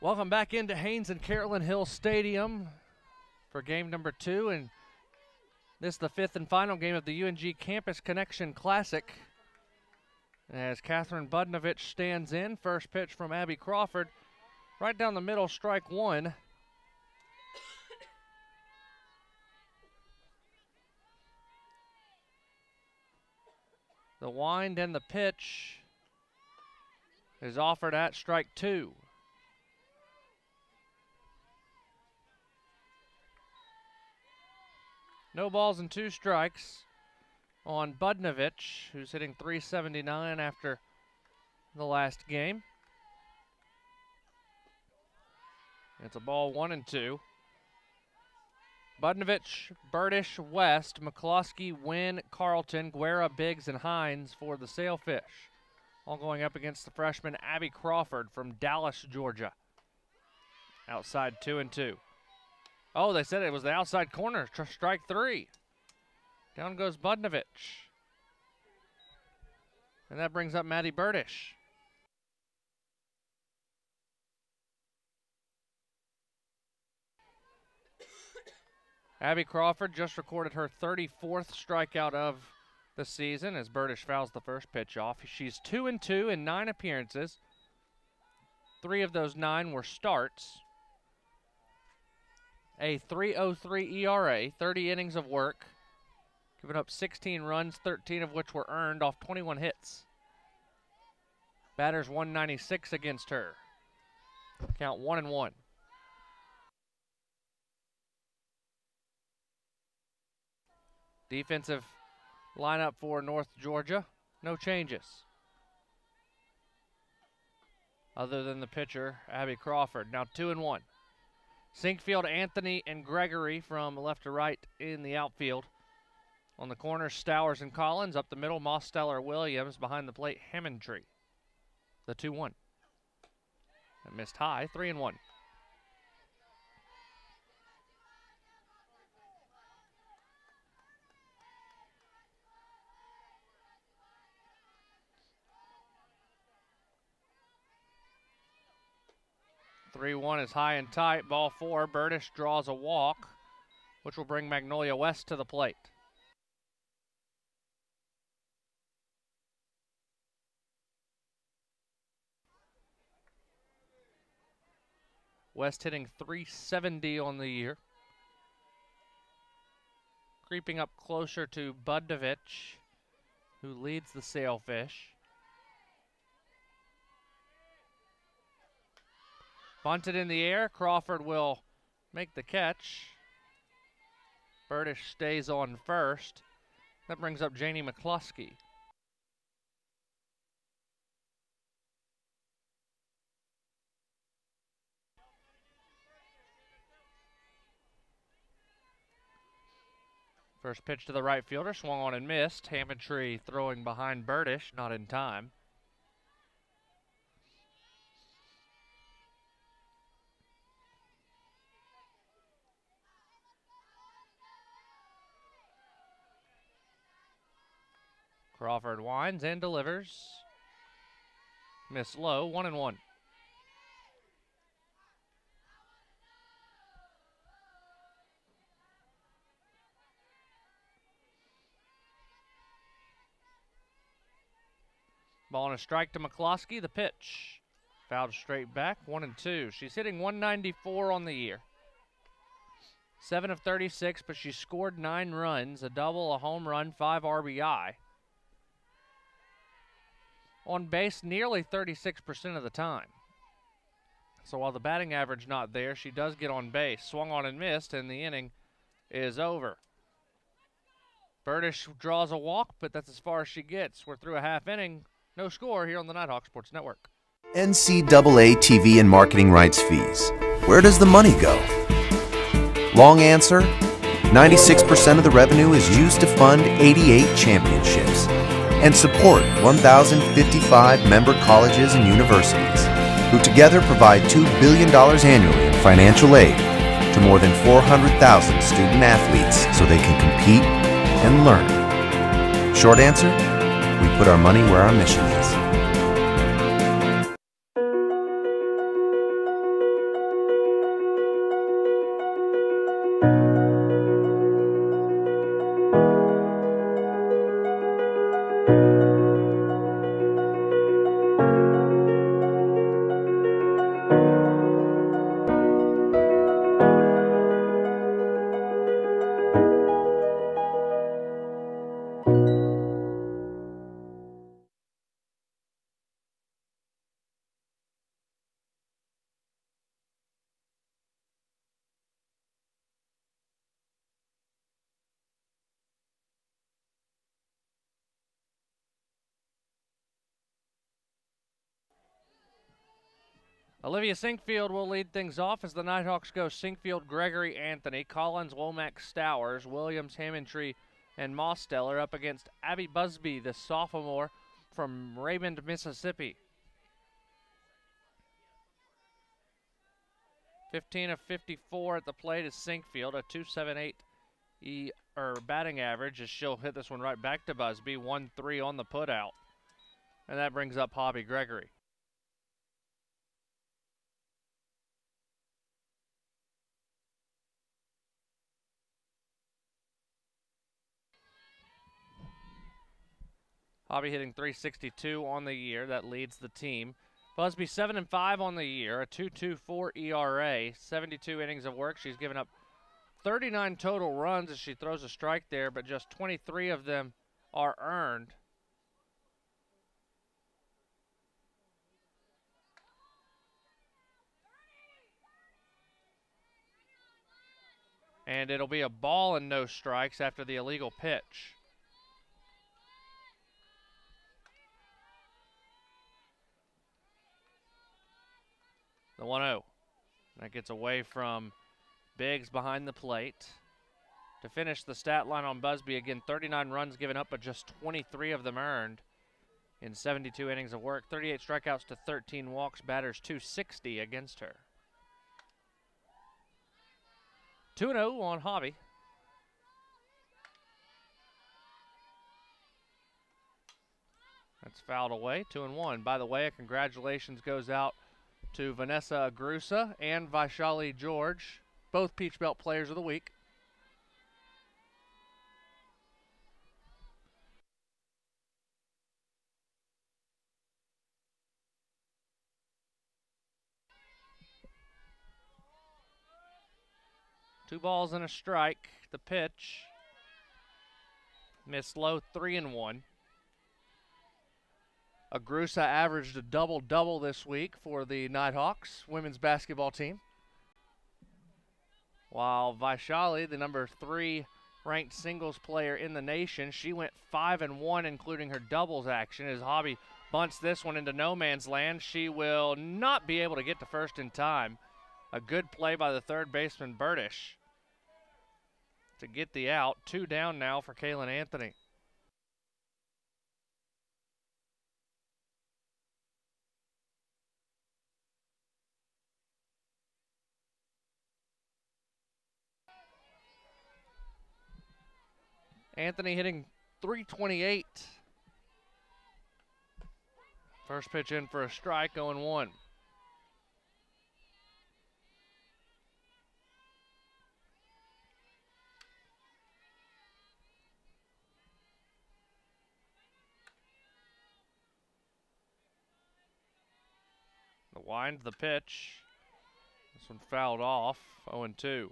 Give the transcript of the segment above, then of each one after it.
Welcome back into Haynes and Carolyn Hill Stadium for game number 2, and this is the 5th and final game of the UNG Campus Connection Classic. As Catherine Budnovich stands in, first pitch from Abby Crawford, right down the middle, strike one. The wind and the pitch is offered at strike two. No balls and 2 strikes on Budnovich, who's hitting .379 after the last game. It's a ball 1-2. Budnovich, Burdish, West, McCloskey, Wynn, Carlton, Guerra, Biggs, and Hines for the Sailfish. All going up against the freshman Abby Crawford from Dallas, Georgia. Outside 2-2. Oh, they said it was the outside corner, strike 3. Down goes Budnovich. And that brings up Maddie Burdish. Abby Crawford just recorded her 34th strikeout of the season as Burdish fouls the first pitch off. She's 2-2 in 9 appearances. 3 of those 9 were starts. A .303 ERA, 30 innings of work, giving up 16 runs, 13 of which were earned off 21 hits. Batters 196 against her. Count 1-1. Defensive lineup for North Georgia, no changes. Other than the pitcher, Abby Crawford. Now 2-1. Sinkfield, Anthony, and Gregory from left to right in the outfield. On the corners, Stowers and Collins. Up the middle, Mosteller, Williams. Behind the plate, Hammondtree. The 2-1. That missed high, 3-1. .3-1 is high and tight. Ball 4. Burdish draws a walk, which will bring Magnolia West to the plate. West hitting .370 on the year. Creeping up closer to Budnovich, who leads the Sailfish. Bunted in the air. Crawford will make the catch. Burdish stays on first. That brings up Janie McCluskey. First pitch to the right fielder, swung on and missed. Hammondtree throwing behind Burdish, not in time. Crawford winds and delivers. Miss low, 1-1. Ball and a strike to McCloskey. The pitch. Fouled straight back, 1-2. She's hitting .194 on the year. 7 of 36, but she scored 9 runs, a double, a home run, 5 RBI. On base nearly 36% of the time. So while the batting average not there, she does get on base. Swung on and missed, and the inning is over. Burdish draws a walk, but that's as far as she gets. We're through a half inning. No score here on the Nighthawks Sports Network. NCAA TV and marketing rights fees. Where does the money go? Long answer, 96% of the revenue is used to fund 88 championships and support 1,055 member colleges and universities, who together provide $2 billion annually in financial aid to more than 400,000 student athletes so they can compete and learn. Short answer, we put our money where our mission is. Olivia Sinkfield will lead things off as the Nighthawks go Sinkfield, Gregory, Anthony, Collins, Womack, Stowers, Williams, Hammondtree, and Mosteller up against Abby Busby, the sophomore from Raymond, Mississippi. 15 of 54 at the plate is Sinkfield, a 2.78 batting average, as she'll hit this one right back to Busby, 1-3 on the putout. And that brings up Hobby Gregory. Hobby hitting .362 on the year. That leads the team. Busby 7-5 on the year, a 2.24 ERA, 72 innings of work. She's given up 39 total runs as she throws a strike there, but just 23 of them are earned. And it'll be a ball and no strikes after the illegal pitch. The 1-0. That gets away from Biggs behind the plate. To finish the stat line on Busby, again, 39 runs given up, but just 23 of them earned in 72 innings of work. 38 strikeouts to 13 walks, batters .260 against her. 2-0 on Hobby. That's fouled away, 2-1. By the way, a congratulations goes out to Vanessa Agrusa and Vaishali George, both Peach Belt Players of the Week. Two balls and a strike. The pitch. Missed low, 3-1. Agrusa averaged a double-double this week for the Nighthawks women's basketball team. While Vaishali, the number 3 ranked singles player in the nation, she went 5-1, including her doubles action. As Hobby bunts this one into no man's land, she will not be able to get to first in time. A good play by the third baseman, Burdish, to get the out. 2 down now for Kaylin Anthony. Anthony hitting .328. First pitch in for a strike, 0-1. The wind, the pitch. This one fouled off, 0-2.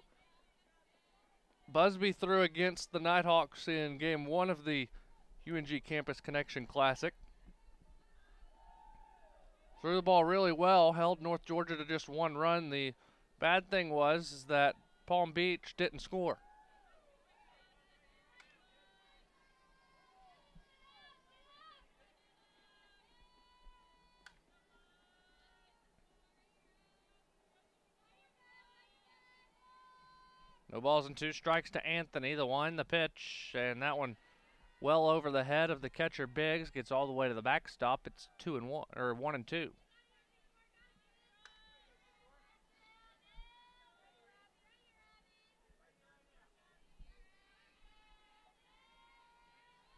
Busby threw against the Nighthawks in Game 1 of the UNG Campus Connection Classic. Threw the ball really well, held North Georgia to just 1 run. The bad thing was that Palm Beach didn't score. No balls and 2 strikes to Anthony. The wind, the pitch, and that one well over the head of the catcher Biggs. Gets all the way to the backstop. It's 2-1 or 1-2.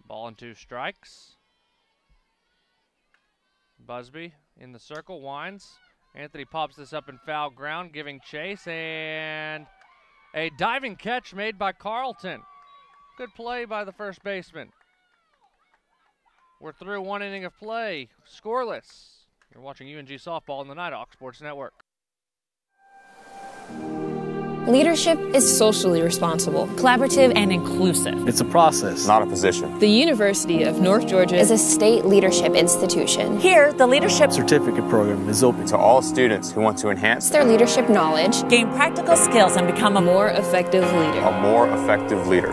Ball and 2 strikes. Busby in the circle, winds. Anthony pops this up in foul ground, giving chase, and a diving catch made by Carlton. Good play by the first baseman. We're through 1 inning of play, scoreless. You're watching UNG Softball on the Nighthawks Sports Network. Leadership is socially responsible, collaborative, and inclusive. It's a process, not a position. The University of North Georgia is a state leadership institution. Here, the Leadership Certificate program is open to all students who want to enhance their leadership knowledge, gain practical skills, and become a more effective leader. A more effective leader.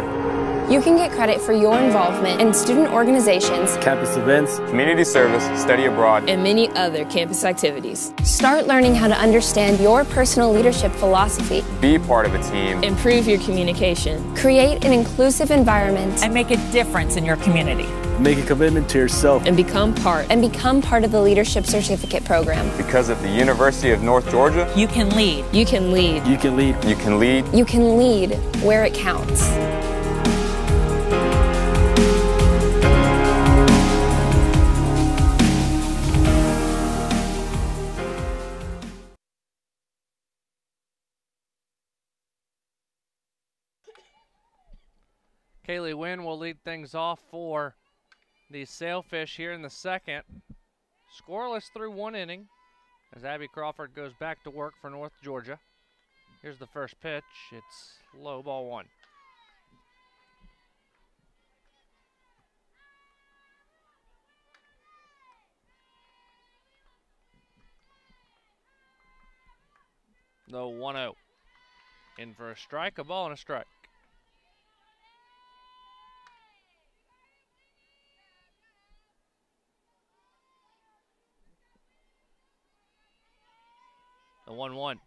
You can get credit for your involvement in student organizations, Campus events, Community service, study abroad, and many other campus activities. Start learning how to understand your personal leadership philosophy. be part of a team, Improve your communication. Create an inclusive environment. and make a difference in your community. make a commitment to yourself. And become part of the Leadership Certificate Program. because at the University of North Georgia, You can lead. You can lead. You can lead. you can lead. You can lead where it counts. Kaylee Wynn will lead things off for the Sailfish here in the second. Scoreless through one inning as Abby Crawford goes back to work for North Georgia. Here's the first pitch. It's low, ball one. The 1-0. In for a strike, a ball and a strike. The 1-1.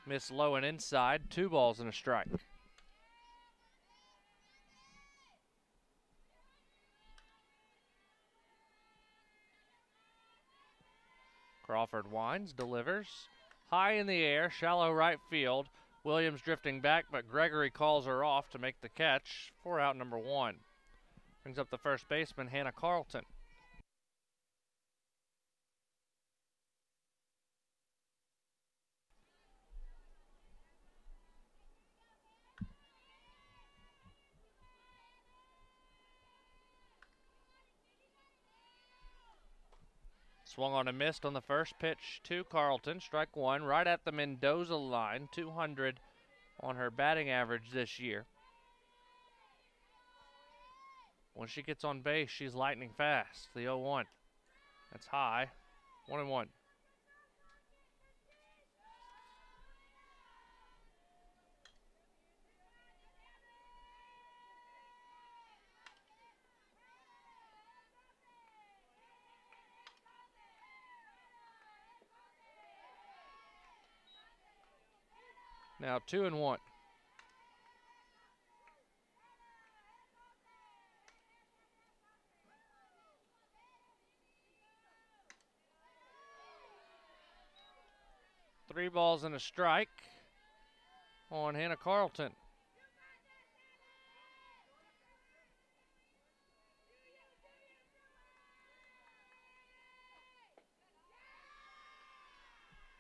Miss low and inside, 2 balls and a strike. Crawford winds, delivers. High in the air, shallow right field. Williams drifting back, but Gregory calls her off to make the catch for out number 1. Brings up the first baseman, Hannah Carlton. Swung on and missed on the first pitch to Carlton. Strike one, right at the Mendoza line. 200 on her batting average this year. When she gets on base, she's lightning fast. The 0-1. That's high. 1-1. Now 2-1. Three balls and a strike on Hannah Carlton.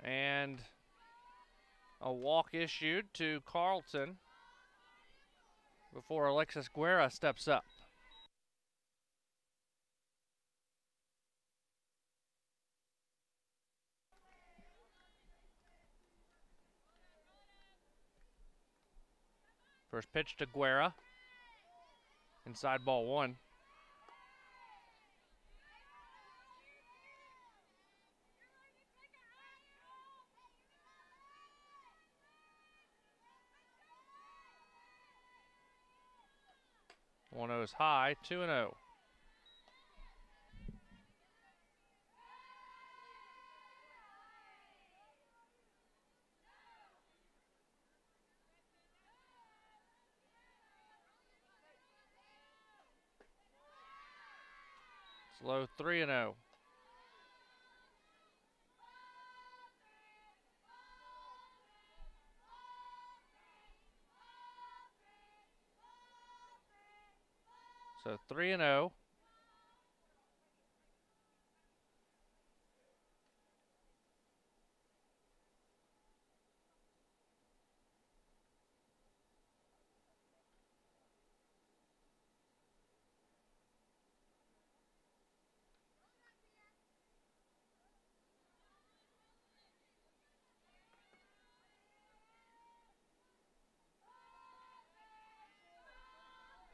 And a walk issued to Carlton before Alexis Guerra steps up. First pitch to Guerra. Inside ball one. One is high, 2-0. Slow 3-0. So 3-0.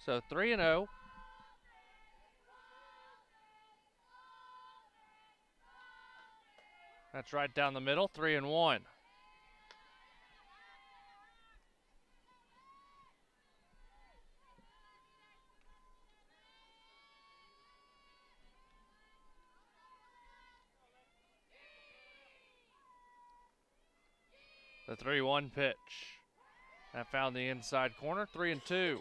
So 3-0. That's right down the middle, 3-1. The 3-1 pitch. That found the inside corner, 3-2.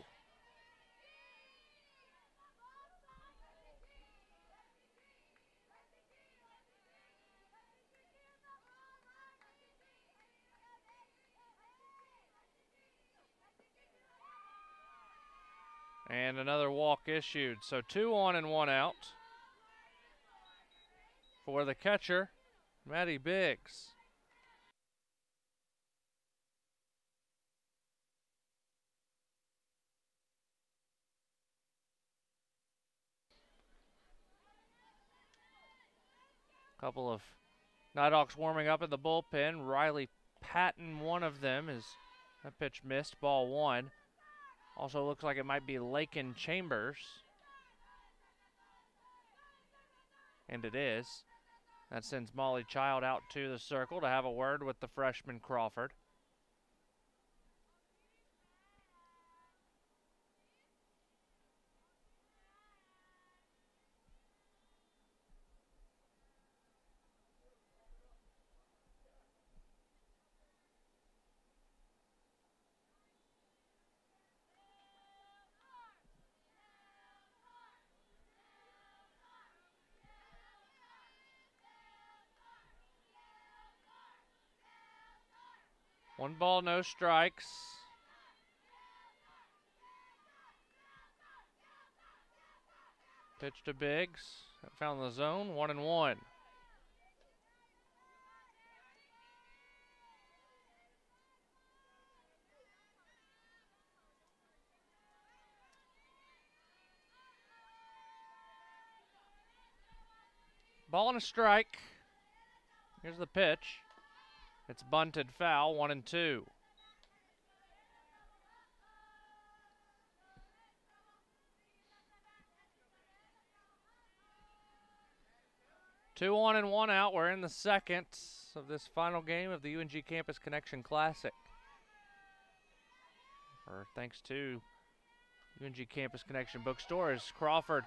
And another walk issued. So 2 on and 1 out for the catcher, Maddie Biggs. Couple of Nighthawks warming up in the bullpen. Riley Patton, one of them, is that pitch missed, ball 1. Also looks like it might be Lakin Chambers. And it is. That sends Molly Child out to the circle to have a word with the freshman Crawford. One ball, no strikes. Pitch to Biggs. Found the zone, 1-1. Ball and a strike. Here's the pitch. It's bunted foul, 1-2. Two on and 1 out. We're in the second of this final game of the UNG Campus Connection Classic. Thanks to UNG Campus Connection Bookstore is Crawford.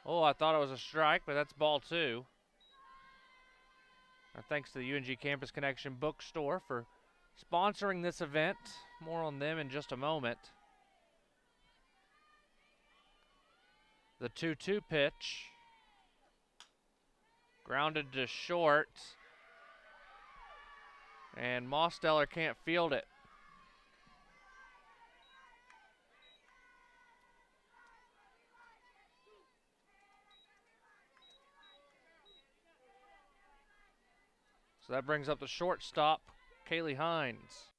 Oh, I thought it was a strike, but that's ball 2. Thanks to the UNG Campus Connection Bookstore for sponsoring this event. More on them in just a moment. The 2-2 pitch. Grounded to short. And Mosteller can't field it. So that brings up the shortstop, Kaylee Hines.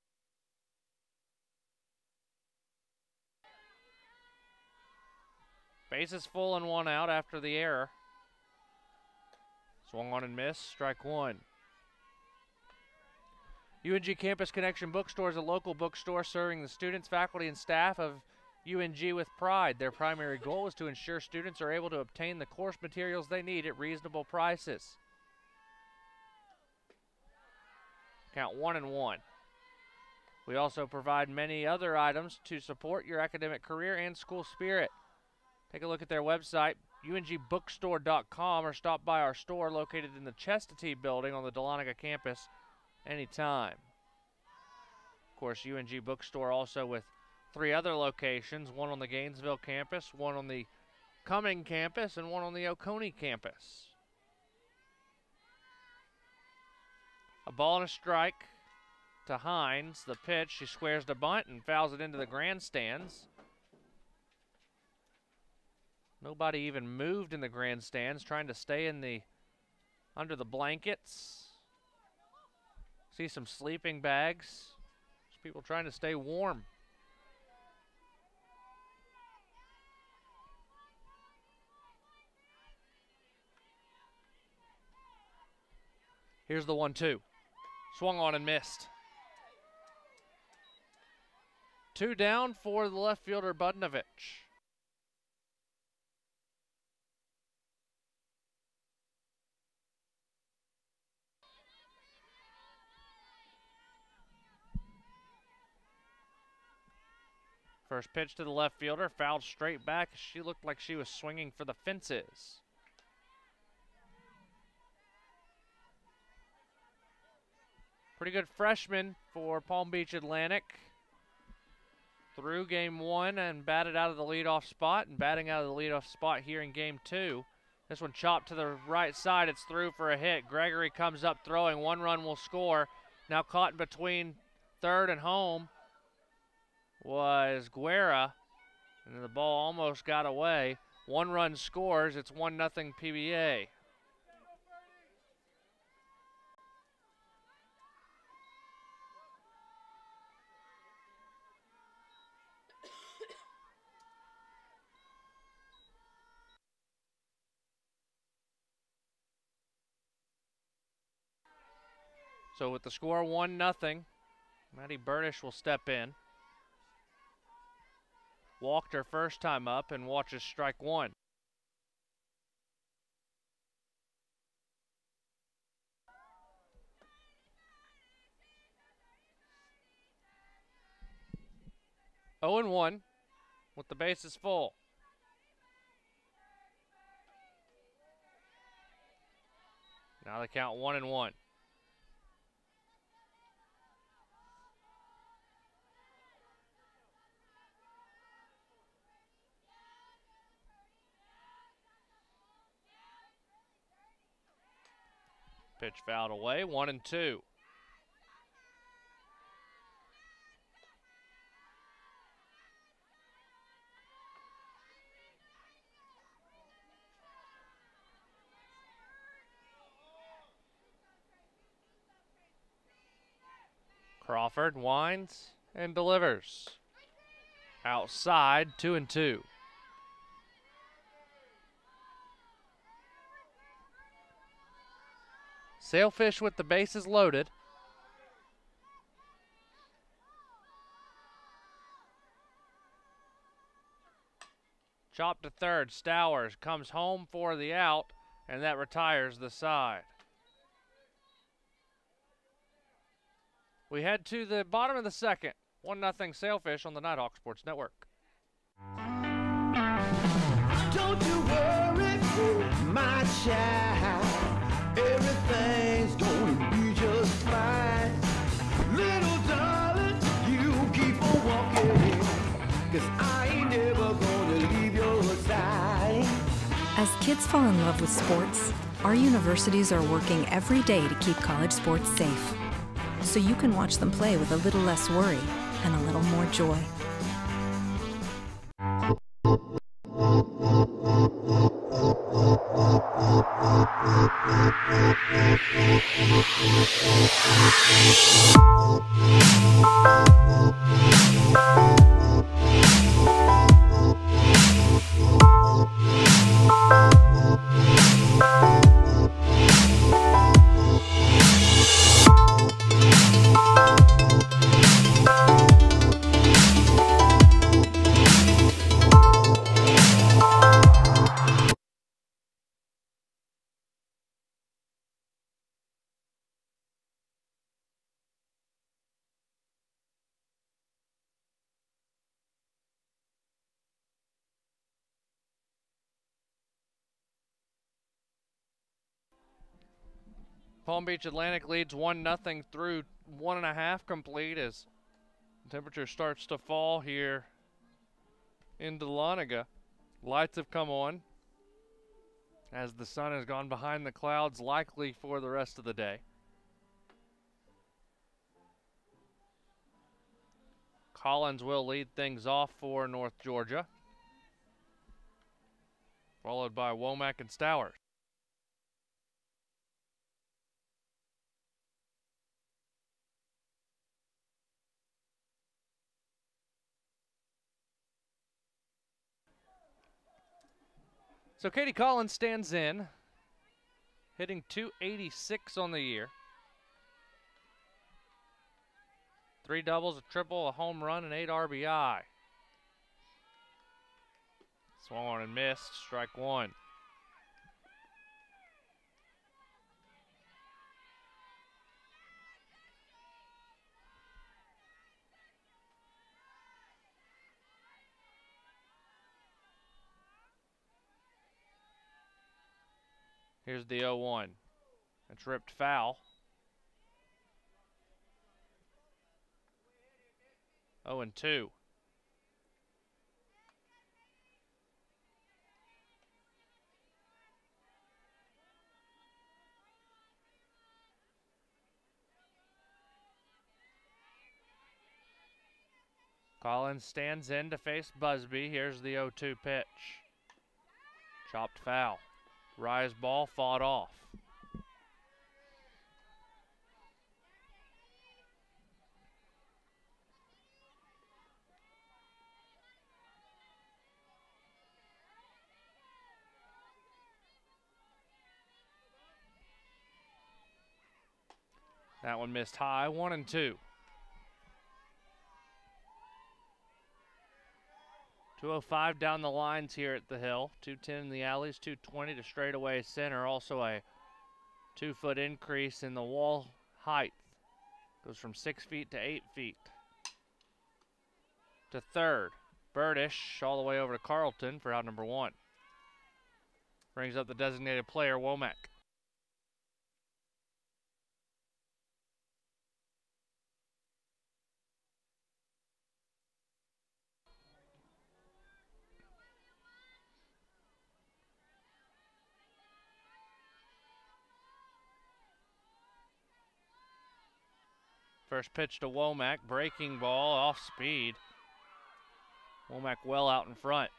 Bases full and 1 out after the error. Swung on and missed, strike 1. UNG Campus Connection Bookstore is a local bookstore serving the students, faculty, and staff of UNG with pride. Their primary goal is to ensure students are able to obtain the course materials they need at reasonable prices. Count 1-1. We also provide many other items to support your academic career and school spirit. Take a look at their website, ungbookstore.com, or stop by our store located in the Chestatee building on the Dahlonega campus anytime. Of course, UNG Bookstore also with 3 other locations, one on the Gainesville campus, one on the Cumming campus, and one on the Oconee campus. A ball and a strike to Hines. The pitch, she squares the bunt and fouls it into the grandstands. Nobody even moved in the grandstands, trying to stay in the under the blankets. See some sleeping bags. Just people trying to stay warm. Here's the 1-2. Swung on and missed. 2 down for the left fielder, Budnovich. First pitch to the left fielder, fouled straight back. She looked like she was swinging for the fences. Pretty good freshman for Palm Beach Atlantic. Through game one and batted out of the leadoff spot, and batting out of the leadoff spot here in game two. This one chopped to the right side. It's through for a hit. Gregory comes up throwing. 1 run will score. Now caught in between third and home was Guerra, and the ball almost got away. 1 run scores. It's 1-0 PBA. So with the score 1-0, Maddie Burdish will step in. Walked her first time up and watches strike one. Oh and 1 with the bases full. Now they count 1-1. Pitch fouled away, 1-2. Crawford winds and delivers. Outside, 2-2. Sailfish with the bases loaded. Chop to third. Stowers comes home for the out, and that retires the side. We head to the bottom of the second. 1-0 Sailfish on the Nighthawks Sports Network. Don't you worry, my child. Everything's gonna be just fine. Little darling, you keep on walking, 'cause I ain't never gonna leave your side. As kids fall in love with sports, our universities are working every day to keep college sports safe, so you can watch them play with a little less worry and a little more joy. Palm Beach Atlantic leads 1-0 through 1.5 complete as the temperature starts to fall here in Dahlonega. Lights have come on as the sun has gone behind the clouds, likely for the rest of the day. Collins will lead things off for North Georgia, followed by Womack and Stowers. So Katie Collins stands in, hitting .286 on the year. 3 doubles, a triple, a home run, and 8 RBI. Swung on and missed, strike one. Here's the 0-1. It's ripped foul. 0-2. Collins stands in to face Busby. Here's the 0-2 pitch. Chopped foul. Rise ball fought off. That one missed high, 1-2. 205 down the lines here at the Hill. 210 in the alleys, 220 to straightaway center. Also a 2-foot increase in the wall height. Goes from 6 feet to 8 feet. To third, Burdish all the way over to Carlton for out number 1. Brings up the designated player, Womack. First pitch to Womack, breaking ball, off speed. Womack well out in front.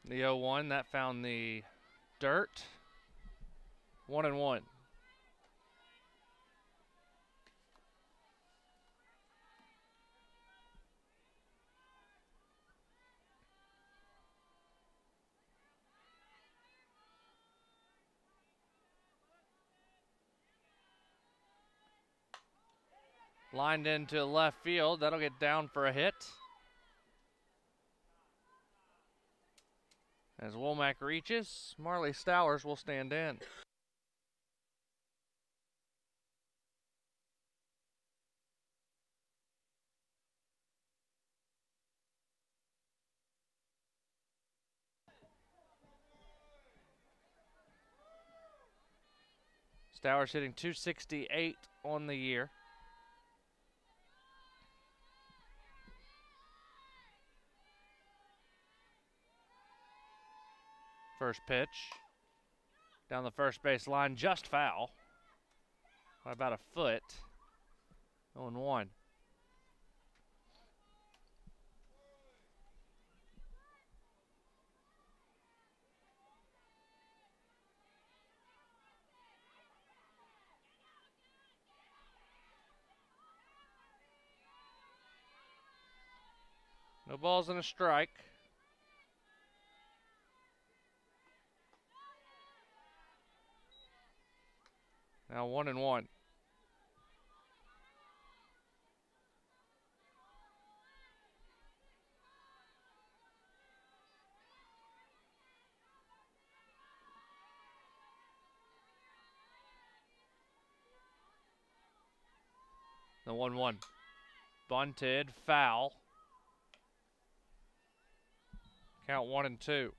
The 0-1, that found the dirt. 1-1. Lined into left field. That'll get down for a hit. As Womack reaches, Marley Stowers will stand in. Stowers hitting .268 on the year. First pitch. Down the first base line, just foul. By about a foot. 0-1. No balls and a strike. Now 1-1. The 1-1. Bunted, foul. Count 1-2.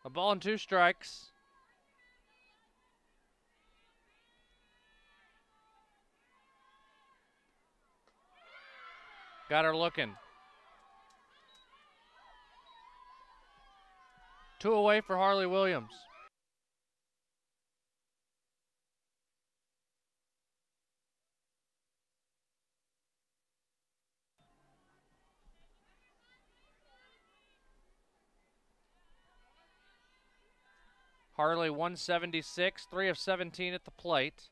A ball and 2 strikes. Got her looking. 2 away for Harley Williams. Harley 176, 3 of 17 at the plate.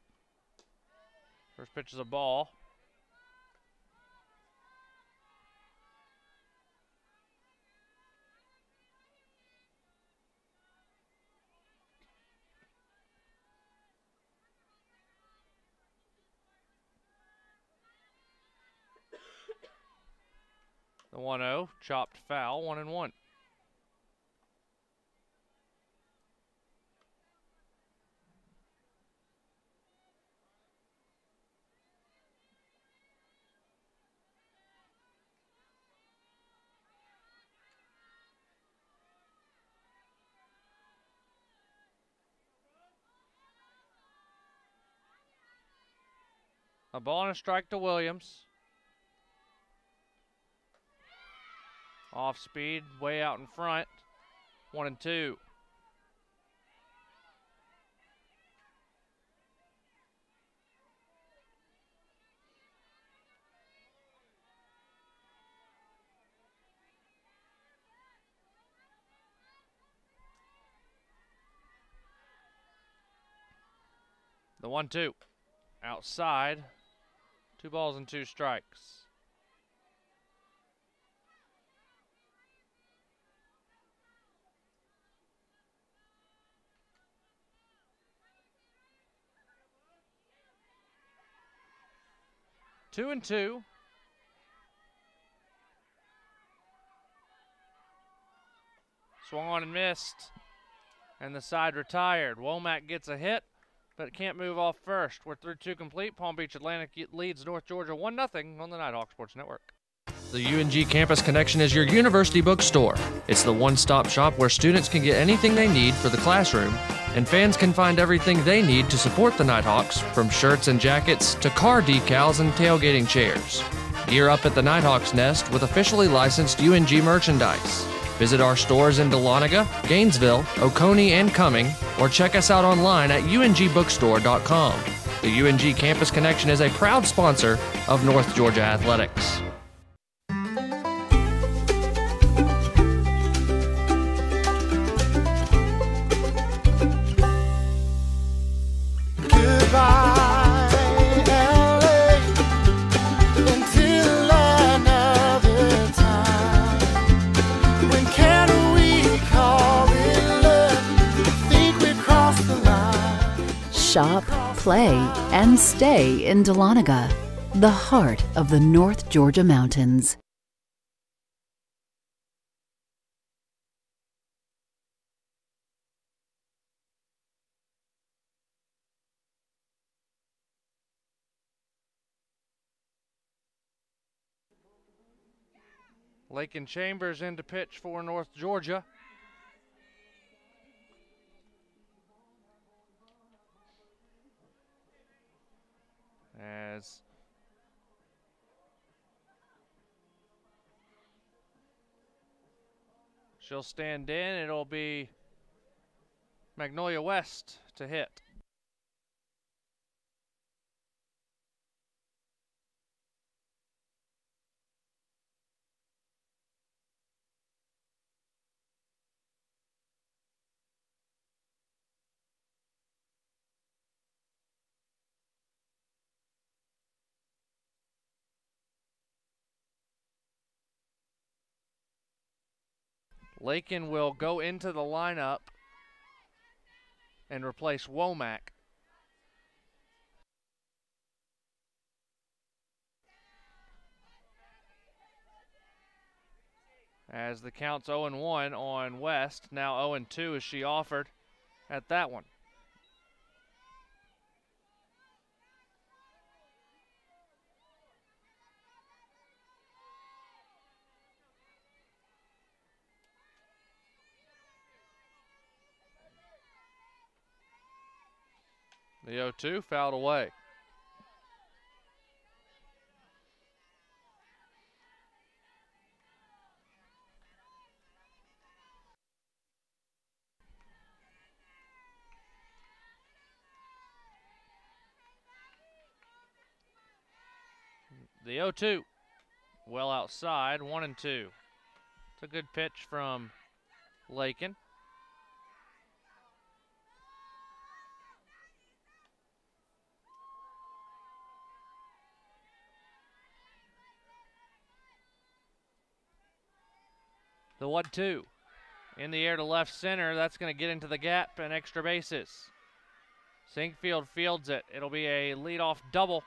First pitch is a ball. The 1-0, chopped foul, 1-1. A ball and a strike to Williams. Off speed, way out in front. 1-2. The 1-2. Outside. 2 balls and 2 strikes. Two and two. Swung on and missed. And the side retired. Womack gets a hit, but can't move off first. We're through 2 complete. Palm Beach Atlantic leads North Georgia 1-0 on the Nighthawks Sports Network. The UNG Campus Connection is your university bookstore. It's the one-stop shop where students can get anything they need for the classroom, and fans can find everything they need to support the Nighthawks, from shirts and jackets to car decals and tailgating chairs. Gear up at the Nighthawks Nest with officially licensed UNG merchandise. Visit our stores in Dahlonega, Gainesville, Oconee, and Cumming, or check us out online at ungbookstore.com. The UNG Campus Connection is a proud sponsor of North Georgia Athletics. Shop, play, and stay in Dahlonega, the heart of the North Georgia mountains. Lakin Chambers in to pitch for North Georgia. As she'll stand in, it'll be Magnolia West to hit. Lakin will go into the lineup and replace Womack. As the count's 0-1 on West, now 0-2 as she offered at that one. The 0-2 fouled away. The 0-2, well outside, 1-2. It's a good pitch from Lakin. The 1-2 in the air to left center. That's going to get into the gap and extra bases. Sinkfield fields it. It'll be a leadoff double.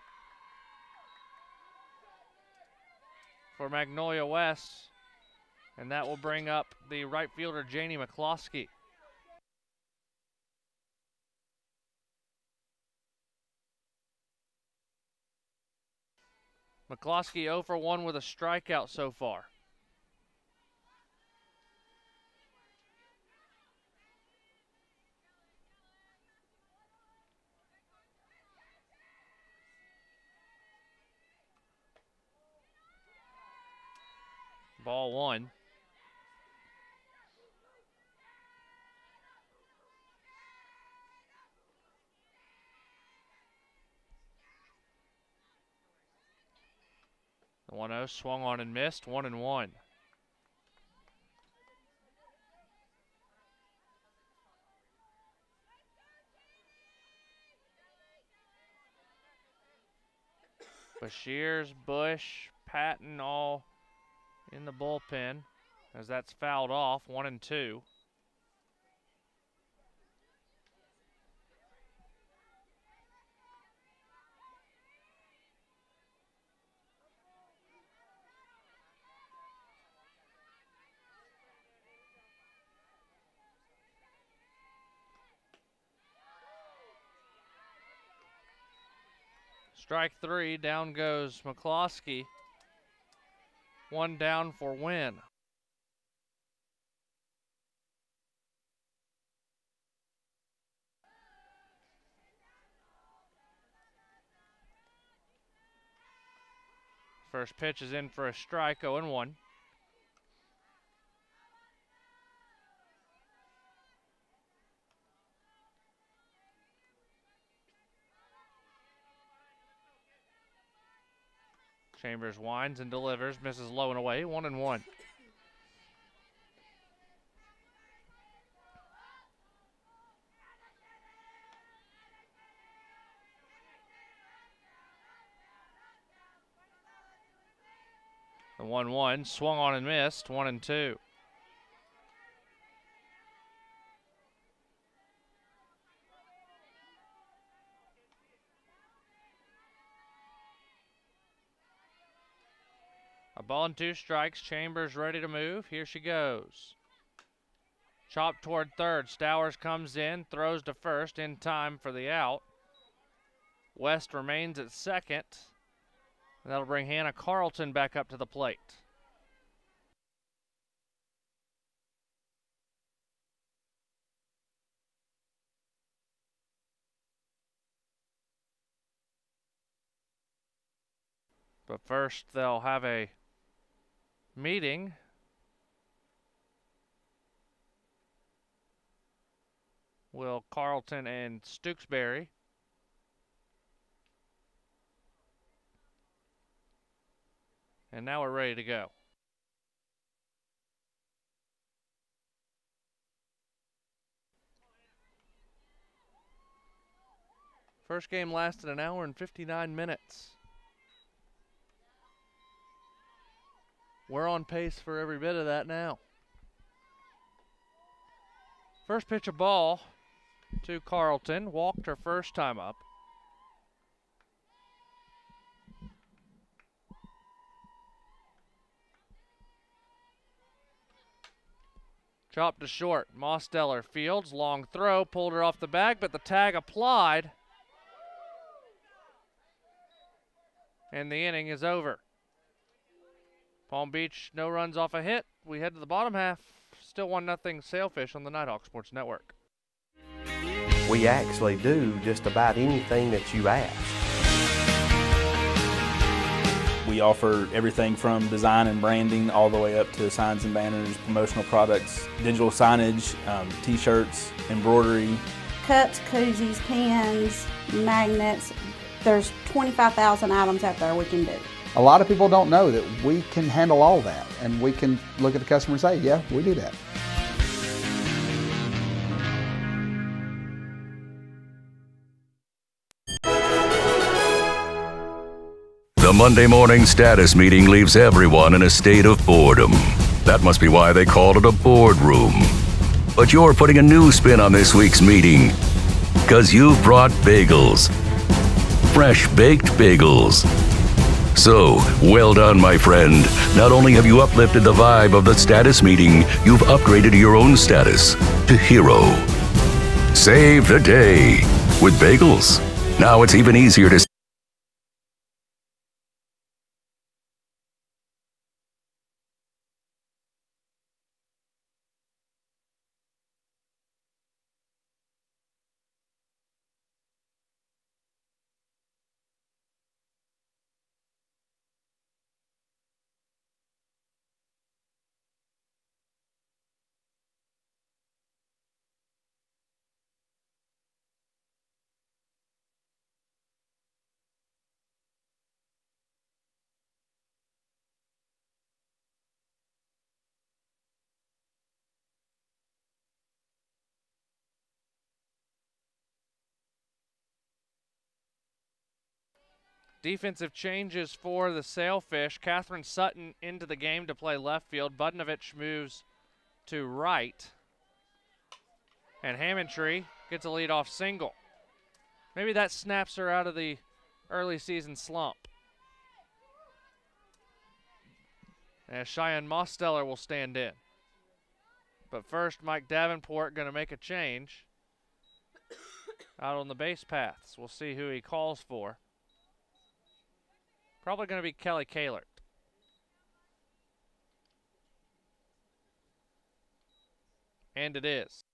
for Magnolia West, and that will bring up the right fielder, Janie McCloskey. McCloskey 0 for 1 with a strikeout so far. Ball 1. The 1-0 swung on and missed, 1-1. Bashirs, Bush, Patton all in the bullpen as that's fouled off, 1-2. Strike 3, down goes McCloskey. 1 down for Wynn. First pitch is in for a strike, 0-1. Chambers winds and delivers, misses low and away, 1-1. The 1-1 swung on and missed, 1-2. A ball and 2 strikes. Chambers ready to move. Here she goes. Chopped toward third. Stowers comes in, throws to first in time for the out. West remains at second. That'll bring Hannah Carlton back up to the plate. But first they'll have a meeting. Will Carlton and Stooksbury. And now we're ready to go. First game lasted an hour and 59 minutes. We're on pace for every bit of that now. First pitch of ball to Carlton. Walked her first time up. Chopped to short. Mosteller fields. Long throw. Pulled her off the bag, but the tag applied. And the inning is over. Palm Beach, no runs off a hit. We head to the bottom half. Still 1-0 Sailfish on the Nighthawks Sports Network. We actually do just about anything that you ask. We offer everything from design and branding all the way up to signs and banners, promotional products, digital signage, t-shirts, embroidery. Cups, koozies, pens, magnets. There's 25,000 items out there we can do. A lot of people don't know that we can handle all that, and we can look at the customer and say, yeah, we do that. The Monday morning status meeting leaves everyone in a state of boredom. That must be why they called it a boardroom. But you're putting a new spin on this week's meeting, because you've brought bagels. Fresh baked bagels. So, well done, my friend. Not only have you uplifted the vibe of the status meeting, you've upgraded your own status to hero. Save the day with bagels. Now it's even easier to Defensive changes for the Sailfish. Catherine Sutton into the game to play left field. Budnovich moves to right. And Hammondtree gets a leadoff single. Maybe that snaps her out of the early season slump. And Cheyenne Mosteller will stand in. But first, Mike Davenport going to make a change out on the base paths. We'll see who he calls for. Probably going to be Kelly Kahlert. And it is.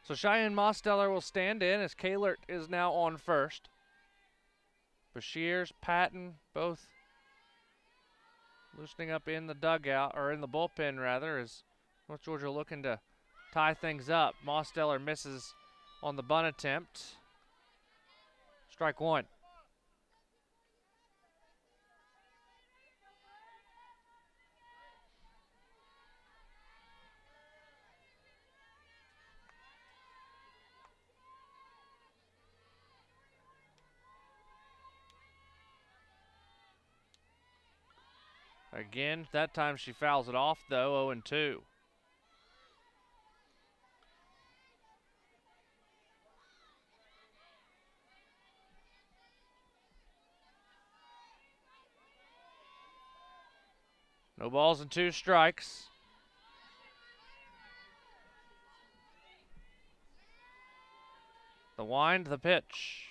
So Cheyenne Mosteller will stand in as Kahlert is now on first. Bashirs, Patton, both loosening up in the dugout, or in the bullpen rather, as North Georgia looking to tie things up. Mosteller misses on the bunt attempt. Strike one. Again, that time she fouls it off though, 0-2. No balls and 2 strikes. The wind, the pitch.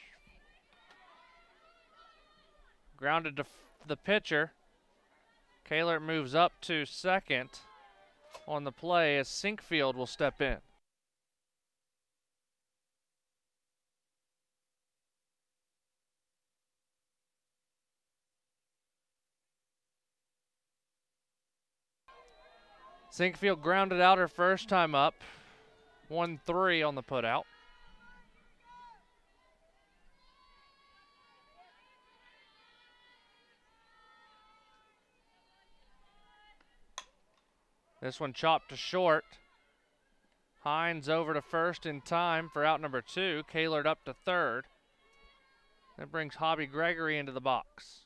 Grounded to the pitcher. Kahlert moves up to second on the play as Sinkfield will step in. Sinkfield grounded out her first time up. 1-3 on the putout. This one chopped to short. Hines over to first in time for out number 2. Kahlert up to third. That brings Hobby Gregory into the box.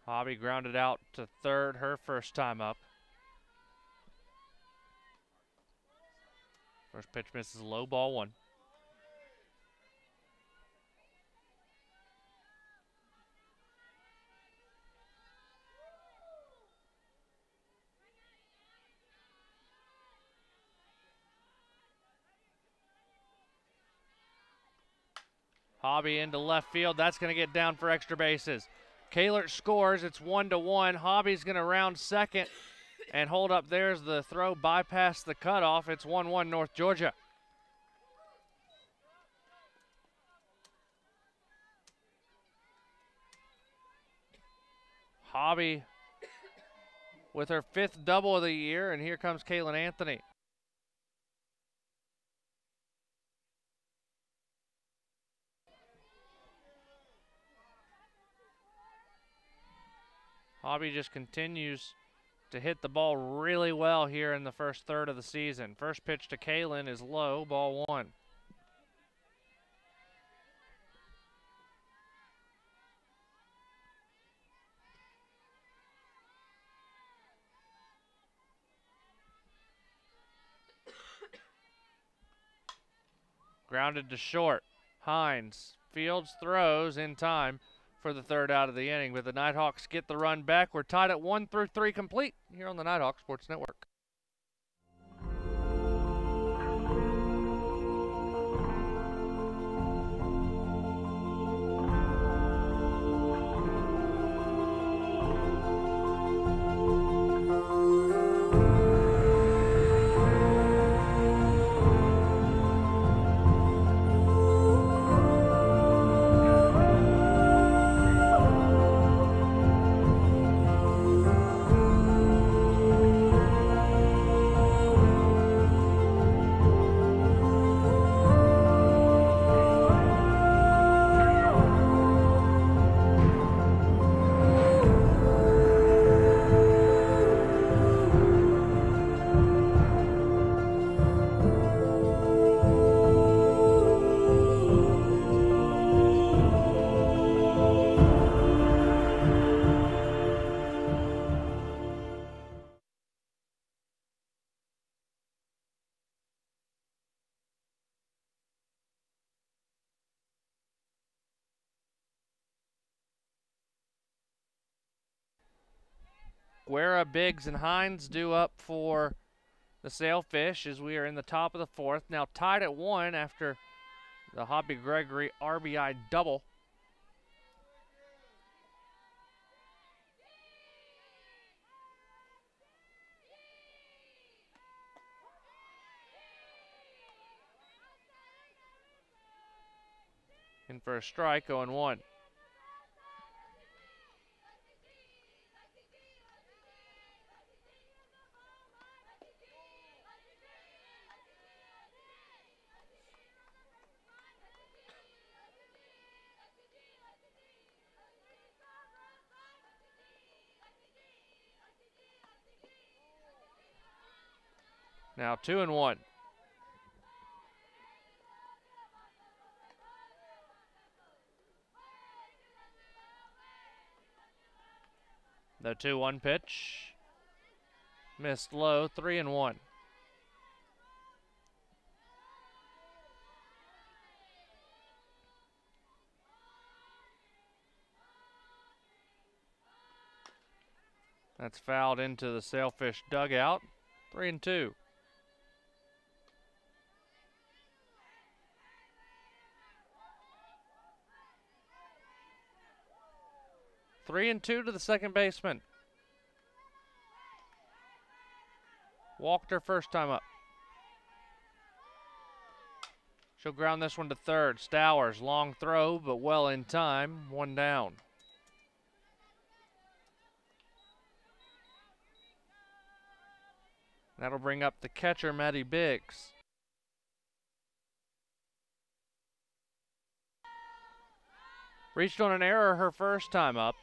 Hobby grounded out to third her first time up. First pitch misses, low, ball 1. Hobby into left field. That's going to get down for extra bases. Kahlert scores. It's 1-1. Hobby's going to round second and hold up. There's the throw, bypass the cutoff. It's 1-1 North Georgia. Hobby with her 5th double of the year, and here comes Kaylin Anthony. Hobby just continues to hit the ball really well here in the first third of the season. First pitch to Kaylin is low, ball 1. Grounded to short. Hines fields, throws in time for the 3rd out of the inning, but the Nighthawks get the run back. We're tied at 1 through 3 complete here on the Nighthawks Sports Network. Guerra, Biggs, and Hines due up for the Sailfish as we are in the top of the 4th. Now tied at 1 after the Hobby Gregory RBI double. In for a strike, 0-1. Now 2-1. The 2-1 pitch. Missed low, 3-1. That's fouled into the Sailfish dugout, 3-2. Three and 2 to the second baseman. Walked her first time up. She'll ground this one to third. Stowers, long throw, but well in time. 1 down. That'll bring up the catcher, Maddie Biggs. Reached on an error her first time up.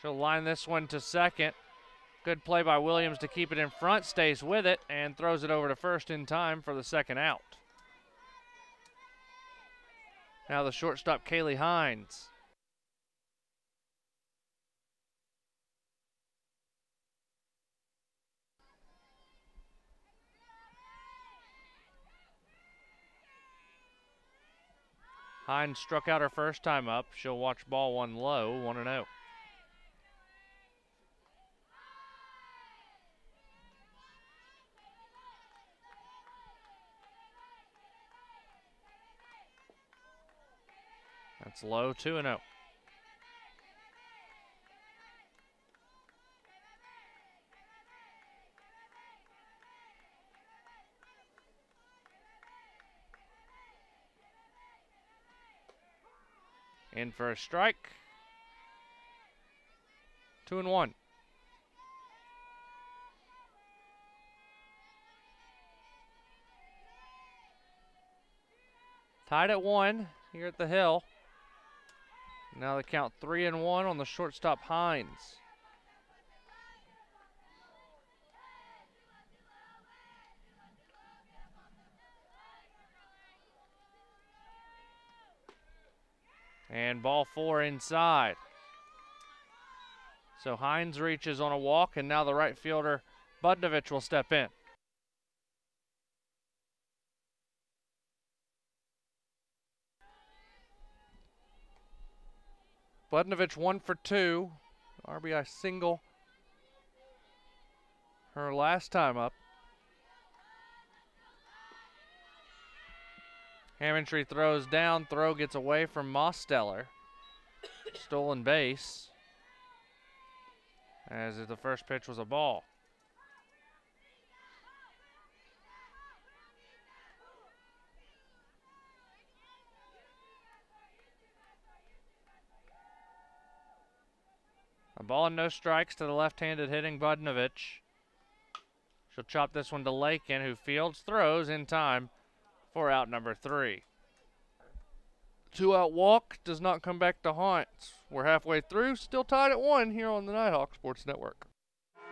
She'll line this one to second. Good play by Williams to keep it in front, stays with it, and throws it over to first in time for the 2nd out. Now the shortstop, Kaylee Hines. Hines struck out her first time up. She'll watch ball 1 low, 1-0. That's low, 2-0. In for a strike. 2-1. Tied at 1 here at the Hill. Now they count 3-1 on the shortstop Hines. And ball 4 inside. So Hines reaches on a walk, and now the right fielder, Budnovich, will step in. Budnovich 1 for 2. RBI single her last time up. Hammontree throws down. Throw gets away from Mosteller. Stolen base, as if the first pitch was a ball. A ball and no strikes to the left-handed hitting Budnovich. She'll chop this one to Lakin, who fields, throws in time for out number 3. 2-out walk does not come back to haunt. We're halfway through, still tied at 1 here on the Nighthawks Sports Network.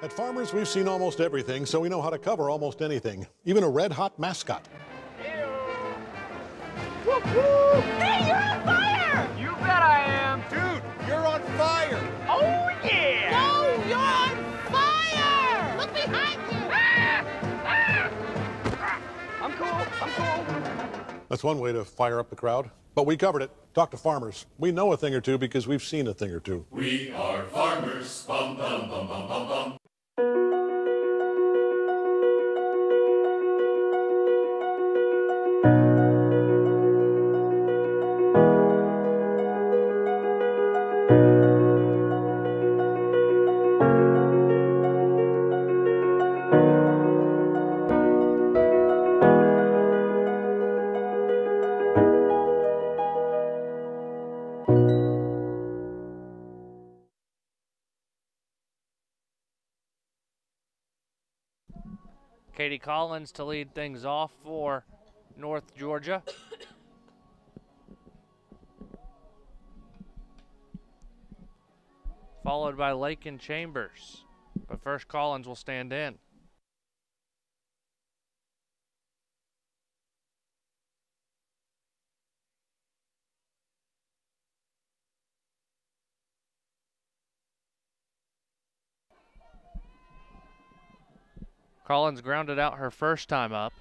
At Farmers, we've seen almost everything, so we know how to cover almost anything, even a red-hot mascot. Whoop, whoop. Hey, you're on fire! You bet I am. Dude, you're on fire. Oh, yeah. No, you're on fire. Look behind you. I'm cool. I'm cool. That's one way to fire up the crowd. But we covered it. Talk to Farmers. We know a thing or two because we've seen a thing or two. We are farmers. Bum, bum, bum, bum, bum, bum. Katie Collins to lead things off for North Georgia. Followed by Lakin Chambers. But first Collins will stand in. Collins grounded out her first time up.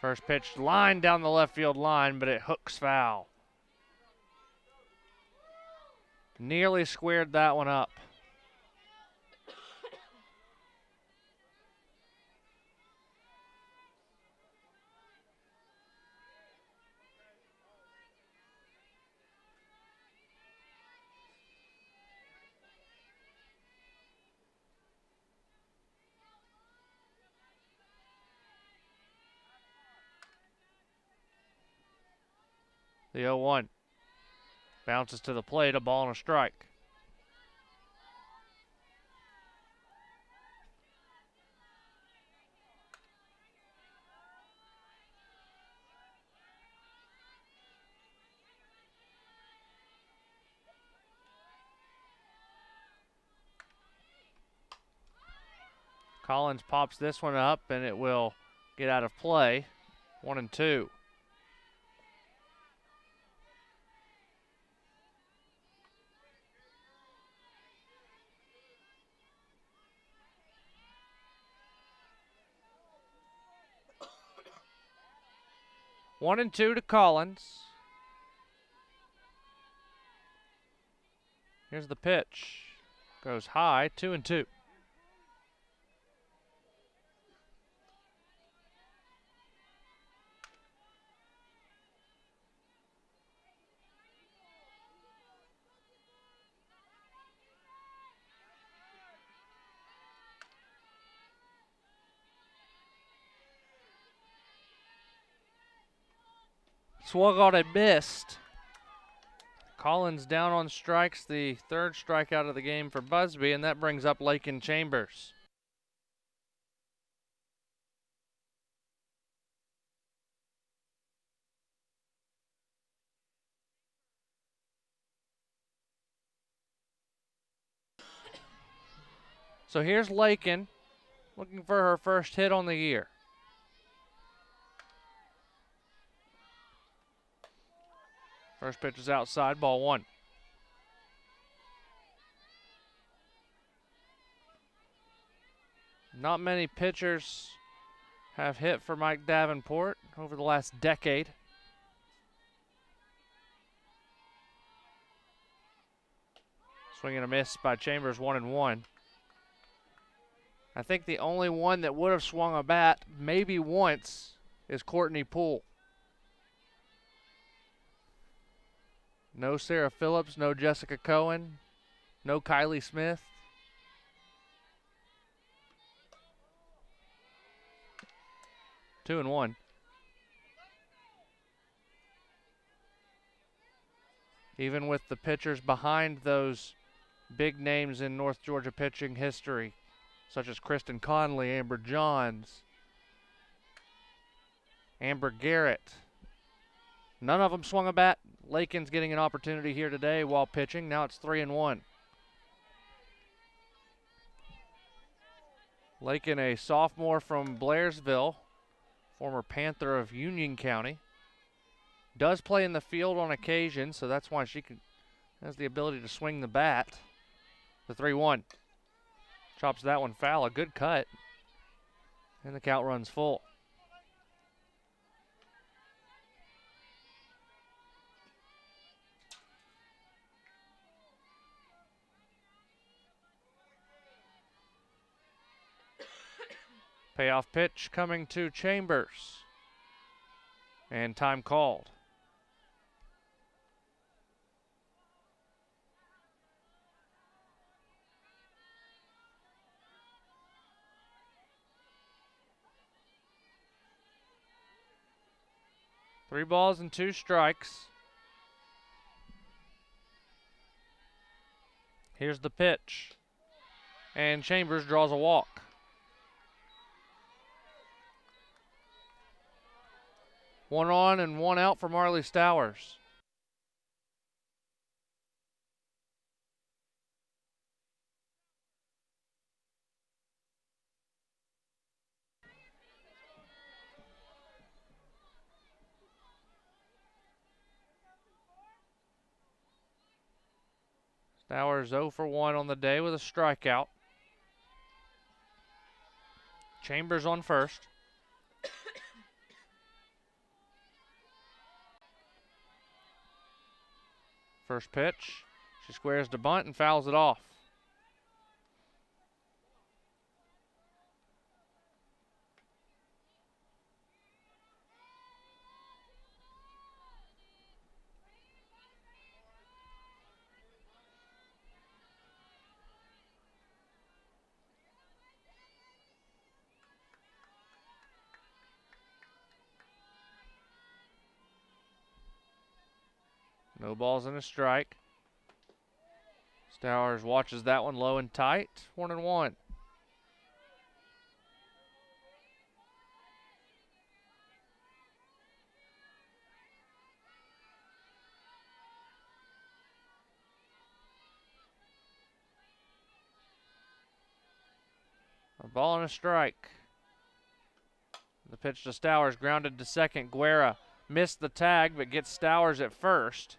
First pitch line down the left field line, but it hooks foul. Nearly squared that one up. The 0-1 bounces to the plate, a ball and a strike. Collins pops this one up, and it will get out of play. 1-2. One and two to Collins. Here's the pitch. Goes high, 2-2. Swung on and missed. Collins down on strikes, the third strikeout of the game for Busby, and that brings up Lakin Chambers. So here's Lakin looking for her first hit on the year. First pitch is outside, ball one. Not many pitchers have hit for Mike Davenport over the last decade. Swing and a miss by Chambers, 1-1. I think the only one that would have swung a bat maybe once is Courtney Poole. No Sarah Phillips, no Jessica Cohen, no Kylie Smith. Two and one. Even with the pitchers behind those big names in North Georgia pitching history, such as Kristen Conley, Amber Johns, Amber Garrett. None of them swung a bat. Lakin's getting an opportunity here today while pitching. Now it's 3-1. Lakin, a sophomore from Blairsville, former Panther of Union County. Does play in the field on occasion, so that's why she has the ability to swing the bat. The 3-1. Chops that one foul. A good cut. And the count runs full. Payoff pitch coming to Chambers. And time called. Three balls and two strikes. Here's the pitch. And Chambers draws a walk. One on and one out for Marley Stowers. Stowers 0 for 1 on the day with a strikeout. Chambers on first. First pitch, she squares to bunt and fouls it off. No balls and a strike. Stowers watches that one low and tight. 1-1. A ball and a strike. The pitch to Stowers, grounded to second. Guerra missed the tag, but gets Stowers at first.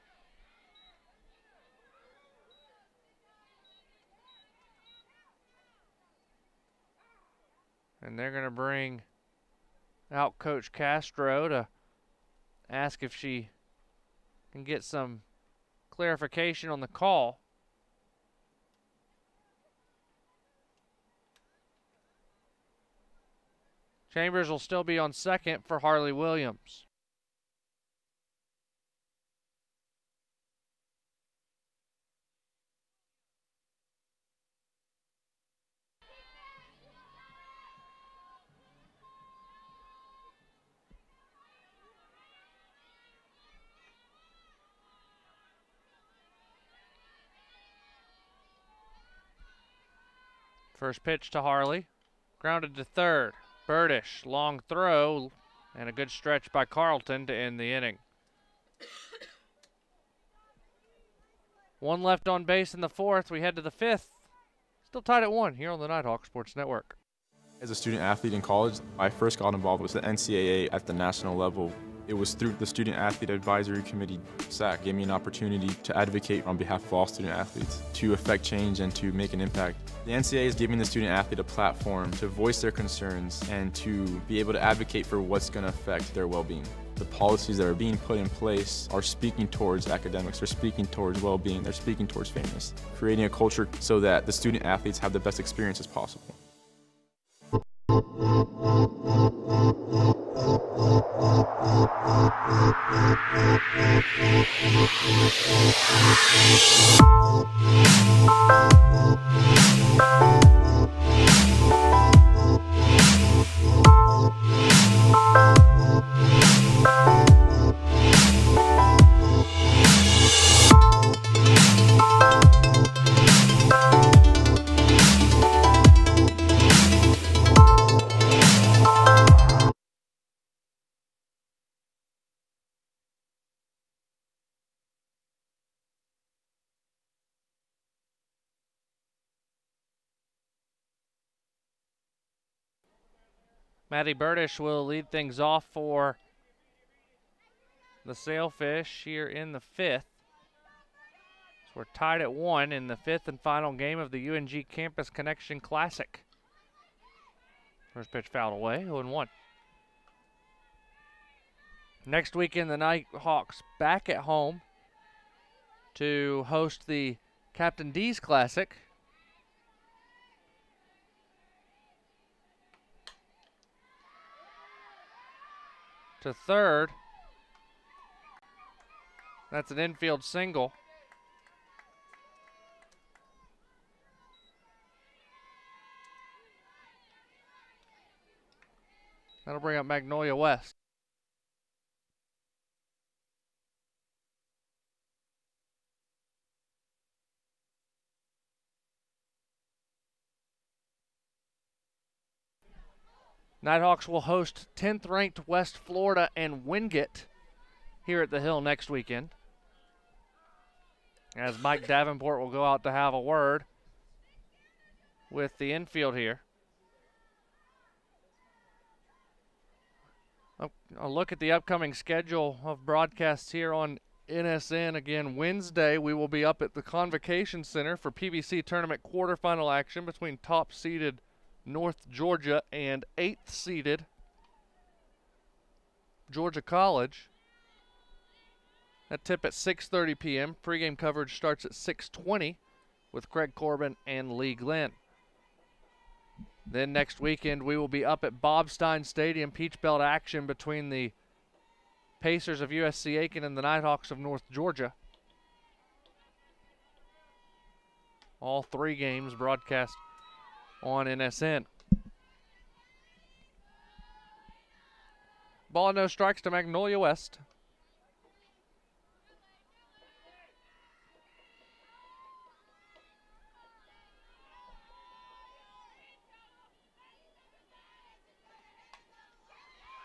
And they're going to bring out Coach Castro to ask if she can get some clarification on the call. Chambers will still be on second for Harley Williams. First pitch to Harley. Grounded to third. Burdish, long throw, and a good stretch by Carlton to end the inning. One left on base in the fourth. We head to the fifth. Still tied at 1 here on the Nighthawks Sports Network. As a student athlete in college, I first got involved with the NCAA at the national level. It was through the Student Athlete Advisory Committee, SAC, gave me an opportunity to advocate on behalf of all student athletes, to affect change and to make an impact. The NCAA is giving the student athlete a platform to voice their concerns and to be able to advocate for what's going to affect their well-being. The policies that are being put in place are speaking towards academics, they're speaking towards well-being, they're speaking towards fairness, creating a culture so that the student athletes have the best experiences possible. Matty Burdish will lead things off for the Sailfish here in the fifth. So we're tied at 1 in the fifth and final game of the UNG Campus Connection Classic. First pitch fouled away, 0-1. Next weekend, the Nighthawks back at home to host the Captain D's Classic. To third. That's an infield single. That'll bring up Magnolia West. Nighthawks will host 10th ranked West Florida and Wingate here at the Hill next weekend, as Mike Davenport will go out to have a word with the infield here. A look at the upcoming schedule of broadcasts here on NSN. Again, Wednesday we will be up at the Convocation Center for PBC tournament quarterfinal action between top-seeded North Georgia and 8th-seeded Georgia College. That tip at 6:30 p.m. Pregame coverage starts at 6:20 with Craig Corbin and Lee Glenn. Then next weekend we will be up at Bob Stein Stadium, Peach Belt action between the Pacers of USC Aiken and the Nighthawks of North Georgia. All 3 games broadcast on NSN. Ball and no strikes to Magnolia West.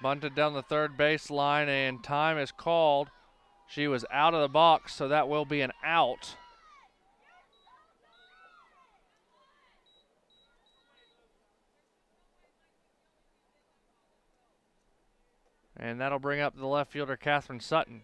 Bunted down the third baseline, and time is called. She was out of the box, so that will be an out. And that'll bring up the left fielder, Catherine Sutton.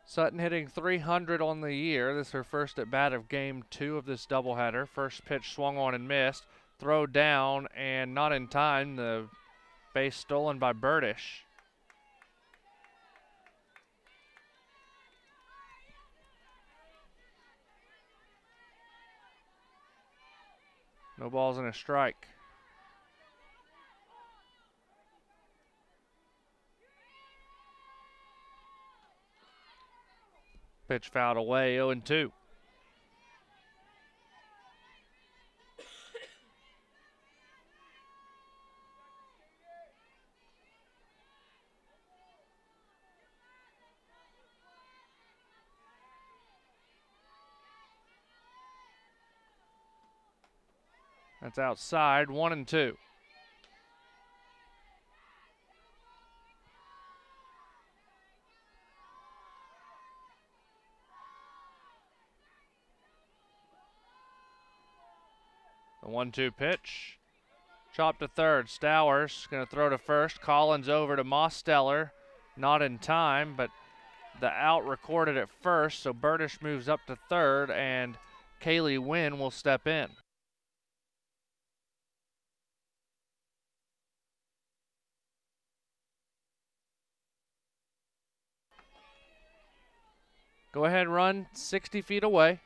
Sutton hitting .300 on the year. This is her first at bat of game 2 of this doubleheader. First pitch swung on and missed. Throw down and not in time. The base stolen by Burdish. No balls and a strike. Pitch fouled away, 0-2. That's outside, 1-2. The 1-2 pitch. Chop to third. Stowers going to throw to first. Collins over to Mosteller. Not in time, but the out recorded at first, so Burdish moves up to third, and Kaylee Wynn will step in. Go ahead, run 60 feet away.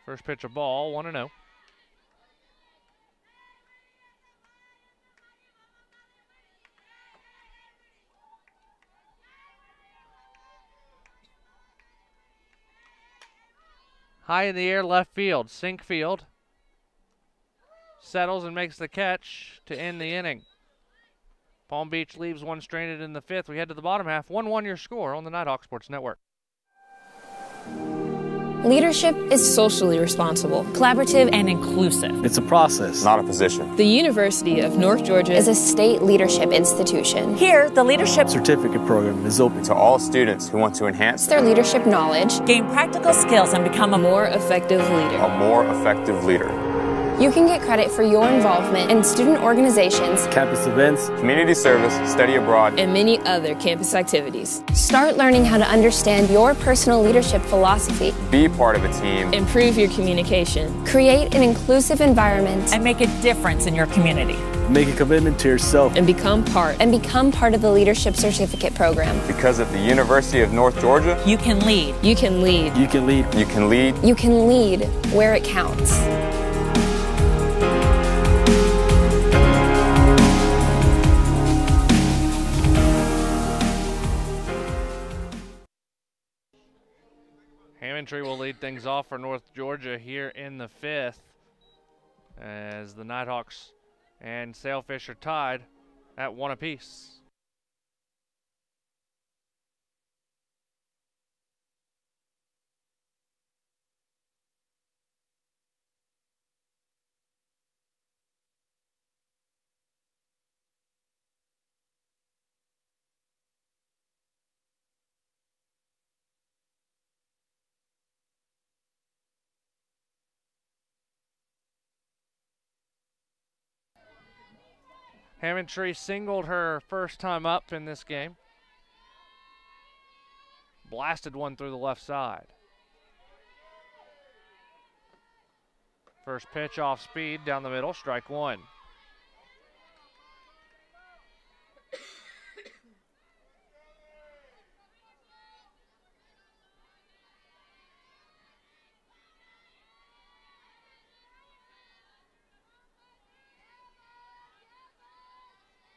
First pitch a ball, 1-0. High in the air, left field. Sink field. Settles and makes the catch to end the inning. Palm Beach leaves one stranded in the fifth. We head to the bottom half. 1-1 your score on the Nighthawks Sports Network. Leadership is socially responsible, collaborative, and inclusive. It's a process, not a position. The University of North Georgia is a state leadership institution. Here, the Leadership Certificate program is open to all students who want to enhance their leadership knowledge, gain practical skills, and become a more effective leader. A more effective leader. You can get credit for your involvement in student organizations, campus events, community service, study abroad, and many other campus activities. Start learning how to understand your personal leadership philosophy. Be part of a team. Improve your communication. Create an inclusive environment. And make a difference in your community. Make a commitment to yourself. And become part of the Leadership Certificate program. Because at the University of North Georgia, you can lead. You can lead. You can lead. You can lead. You can lead where it counts. Hammondtree will lead things off for North Georgia here in the fifth, as the Nighthawks and Sailfish are tied at 1 apiece. Hammondtree singled her first time up in this game. Blasted one through the left side. First pitch off speed down the middle, strike one.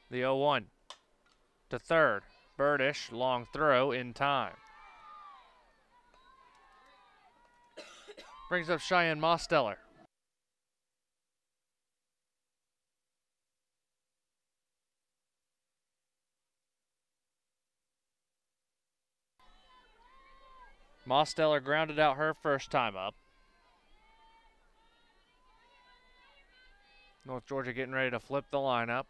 The 0-1 to third. Burdish, long throw in time. Brings up Cheyenne Mosteller. Mosteller grounded out her first time up. North Georgia getting ready to flip the lineup.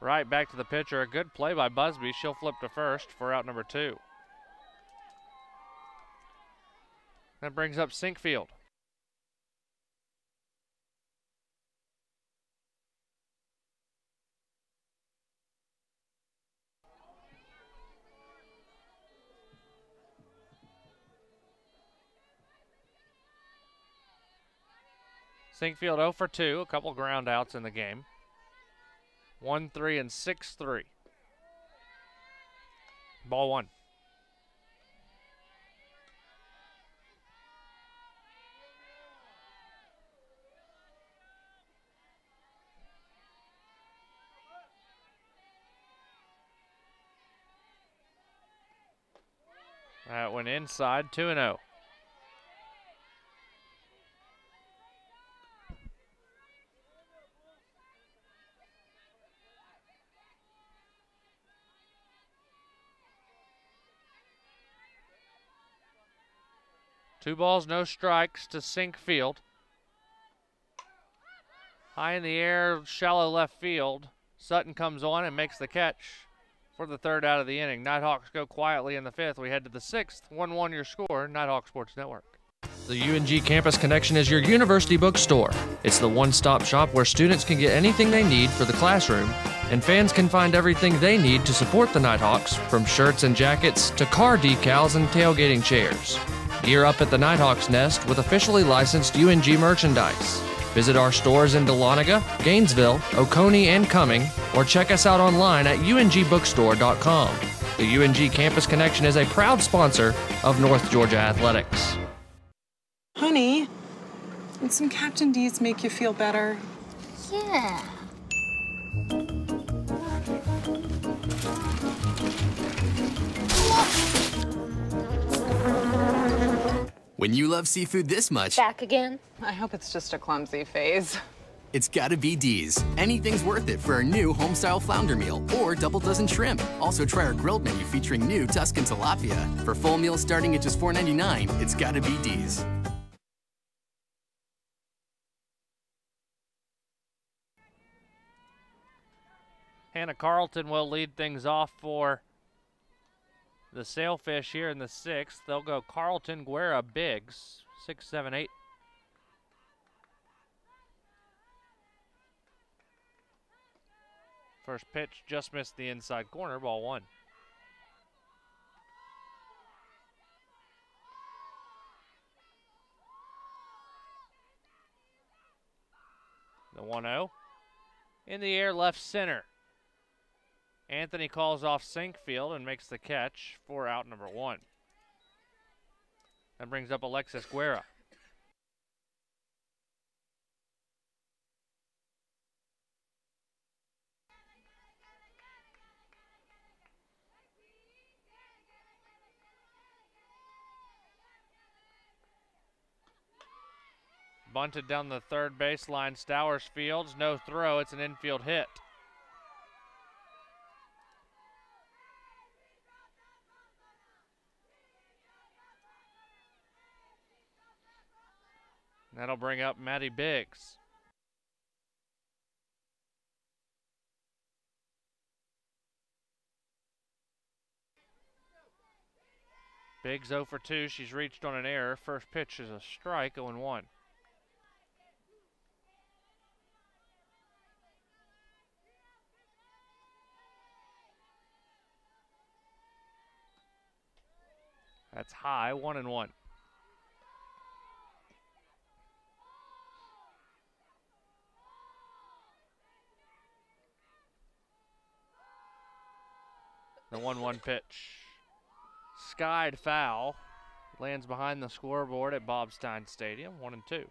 Right back to the pitcher. A good play by Busby. She'll flip to first for out number 2. That brings up Sinkfield. Sinkfield 0 for 2. A couple ground outs in the game. 1-3 and 6-3. Ball one. That went inside, 2-0. 2 balls, no strikes to Sink Field. High in the air, shallow left field. Sutton comes on and makes the catch for the 3rd out of the inning. Nighthawks go quietly in the 5th. We head to the 6th. 1-1 your score, Nighthawk Sports Network. The UNG Campus Connection is your university bookstore. It's the one-stop shop where students can get anything they need for the classroom, and fans can find everything they need to support the Nighthawks, from shirts and jackets to car decals and tailgating chairs. Gear up at the Nighthawks Nest with officially licensed UNG merchandise. Visit our stores in Dahlonega, Gainesville, Oconee, and Cumming, or check us out online at ungbookstore.com. The UNG Campus Connection is a proud sponsor of North Georgia Athletics. Honey, would some Captain D's make you feel better? Yeah. When you love seafood this much... Back again? I hope it's just a clumsy phase. It's gotta be D's. Anything's worth it for our new home-style flounder meal or double dozen shrimp. Also try our grilled menu featuring new Tuscan tilapia. For full meals starting at just $4.99, it's gotta be D's. Hannah Carlton will lead things off for the Sailfish here in the 6th. They'll go Carlton, Guerra, Biggs, 6, 7, 8. First pitch just missed the inside corner, ball 1. The 1-0. In the air, left center. Anthony calls off Sinkfield and makes the catch for out number 1. That brings up Alexis Guerra. Bunted down the 3rd baseline. Stowers fields, no throw. It's an infield hit. That'll bring up Maddie Biggs. Biggs 0 for 2. She's reached on an error. First pitch is a strike, 0-1. That's high, 1-1. The 1-1 pitch. Skied foul. Lands behind the scoreboard at Bobstein Stadium, 1-2.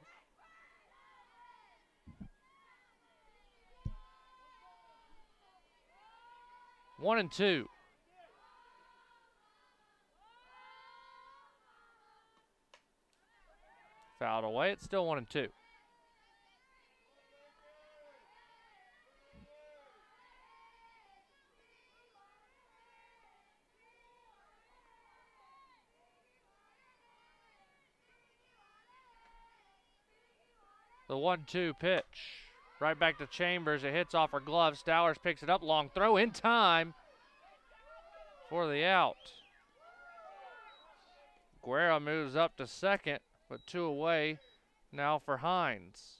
One and two. Fouled away. It's still 1-2. The 1-2 pitch. Right back to Chambers. It hits off her glove. Stowers picks it up. Long throw in time for the out. Guerra moves up to second, but 2 away now for Hines.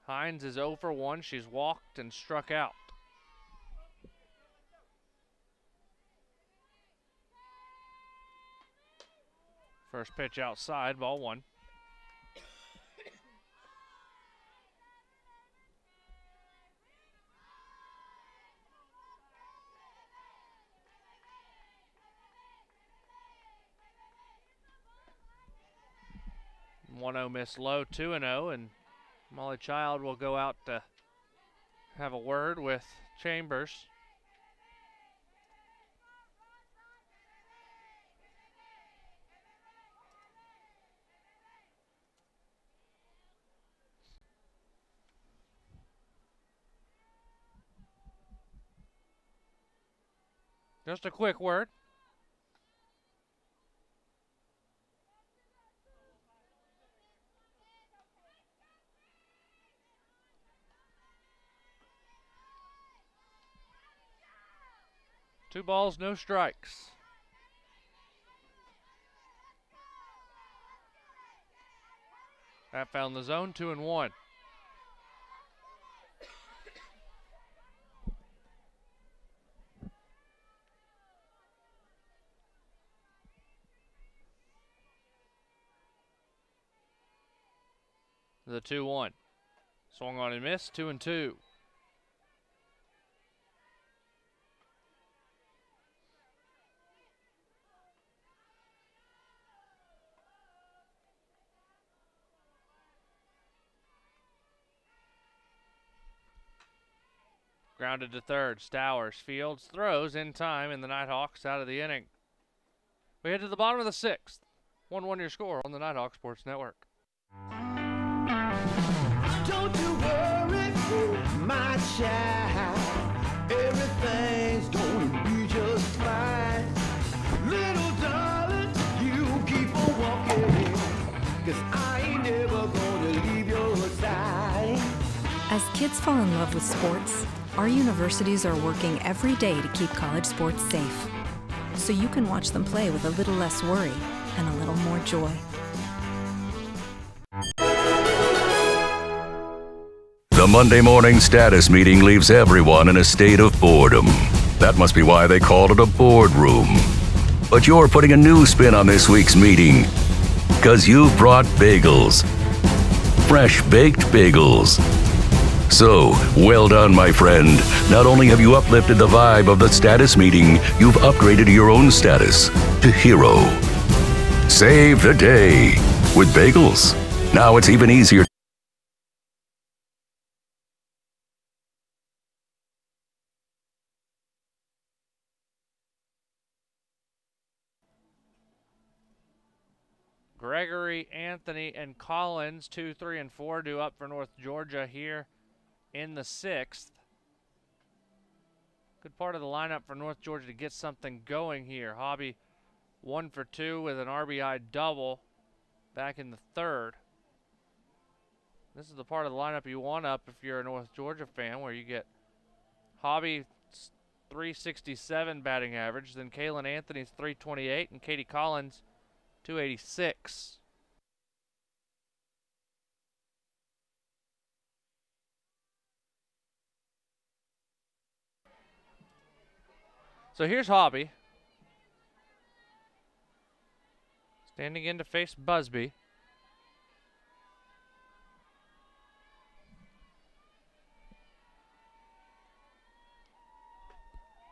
Hines is 0 for 1. She's walked and struck out. First pitch outside, ball 1. One-0 miss low, 2-0, and Molly Child will go out to have a word with Chambers. Just a quick word. Two balls, no strikes. That found the zone, 2-1. The 2-1. Swung on and missed, 2-2. Grounded to third. Stowers fields, throws in time, and the Nighthawks out of the inning. We head to the bottom of the sixth. 1-1 your score on the Nighthawk Sports Network. Don't you worry, my child. Everything's gonna be just fine. Little darling, you keep on walking, 'cause I ain't never gonna leave your side. As kids fall in love with sports, our universities are working every day to keep college sports safe, so you can watch them play with a little less worry and a little more joy. The Monday morning status meeting leaves everyone in a state of boredom. That must be why they called it a boardroom. But you're putting a new spin on this week's meeting, because you've brought bagels. Fresh baked bagels. So, well done, my friend. Not only have you uplifted the vibe of the status meeting, you've upgraded your own status to hero. Save the day with bagels. Now it's even easier. Gregory, Anthony, and Collins, 2, 3, and 4, due up for North Georgia here in the sixth. Good part of the lineup for North Georgia to get something going here. Hobby 1 for 2 with an RBI double back in the third. This is the part of the lineup you want up if you're a North Georgia fan, where you get Hobby 367 batting average, then Kalen Anthony's 328, and Katie Collins 286. So here's Hobby. Standing in to face Busby.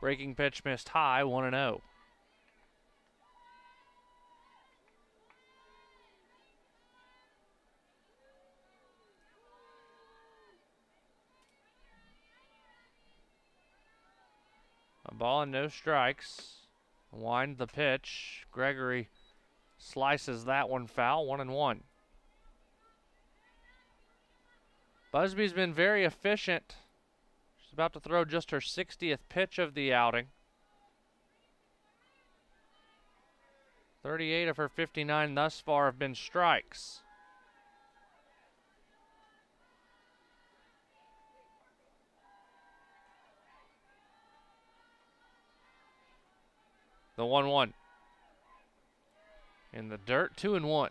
Breaking pitch missed high, 1-0. A ball and no strikes. Wind the pitch. Gregory slices that one foul, 1-1. Busby's been very efficient. She's about to throw just her 60th pitch of the outing. 38 of her 59 thus far have been strikes. The 1-1. In the dirt, 2-1.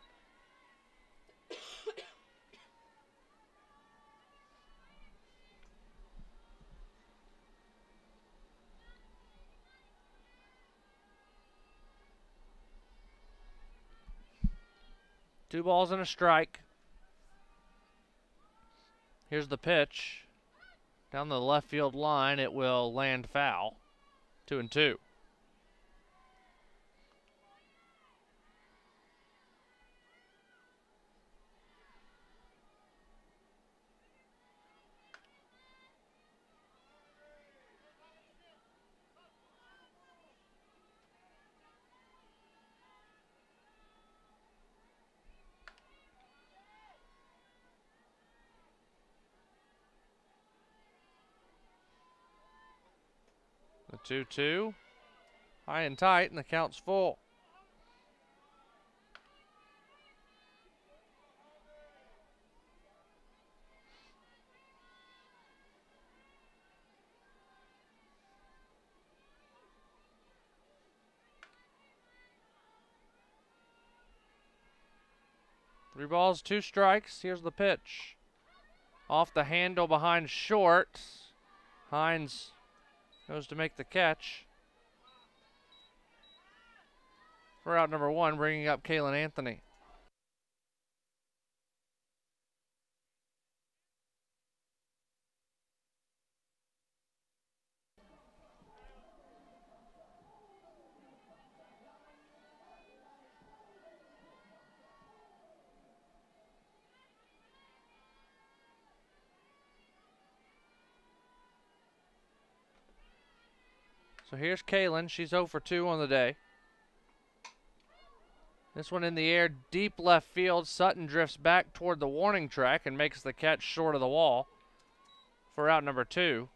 Two balls and a strike. Here's the pitch. Down the left field line, it will land foul. 2-2. The 2-2. High and tight, and the count's full. Three balls, two strikes. Here's the pitch. Off the handle behind short. Hines goes to make the catch. For out number one, bringing up Kalen Anthony. So here's Kalen. She's 0 for 2 on the day. This one in the air, deep left field. Sutton drifts back toward the warning track and makes the catch short of the wall for out number 2.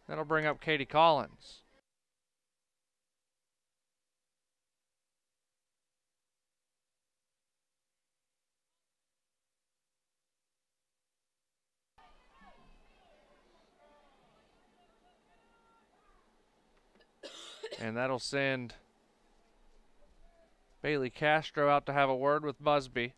That'll bring up Katie Collins. And that'll send Bailey Castro out to have a word with Busby.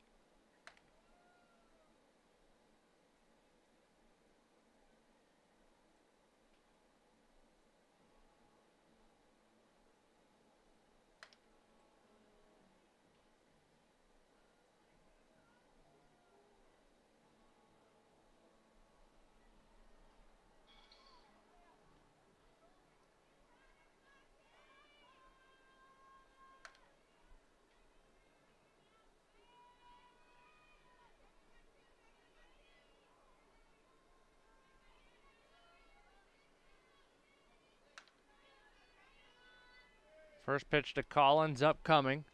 First pitch to Collins, upcoming.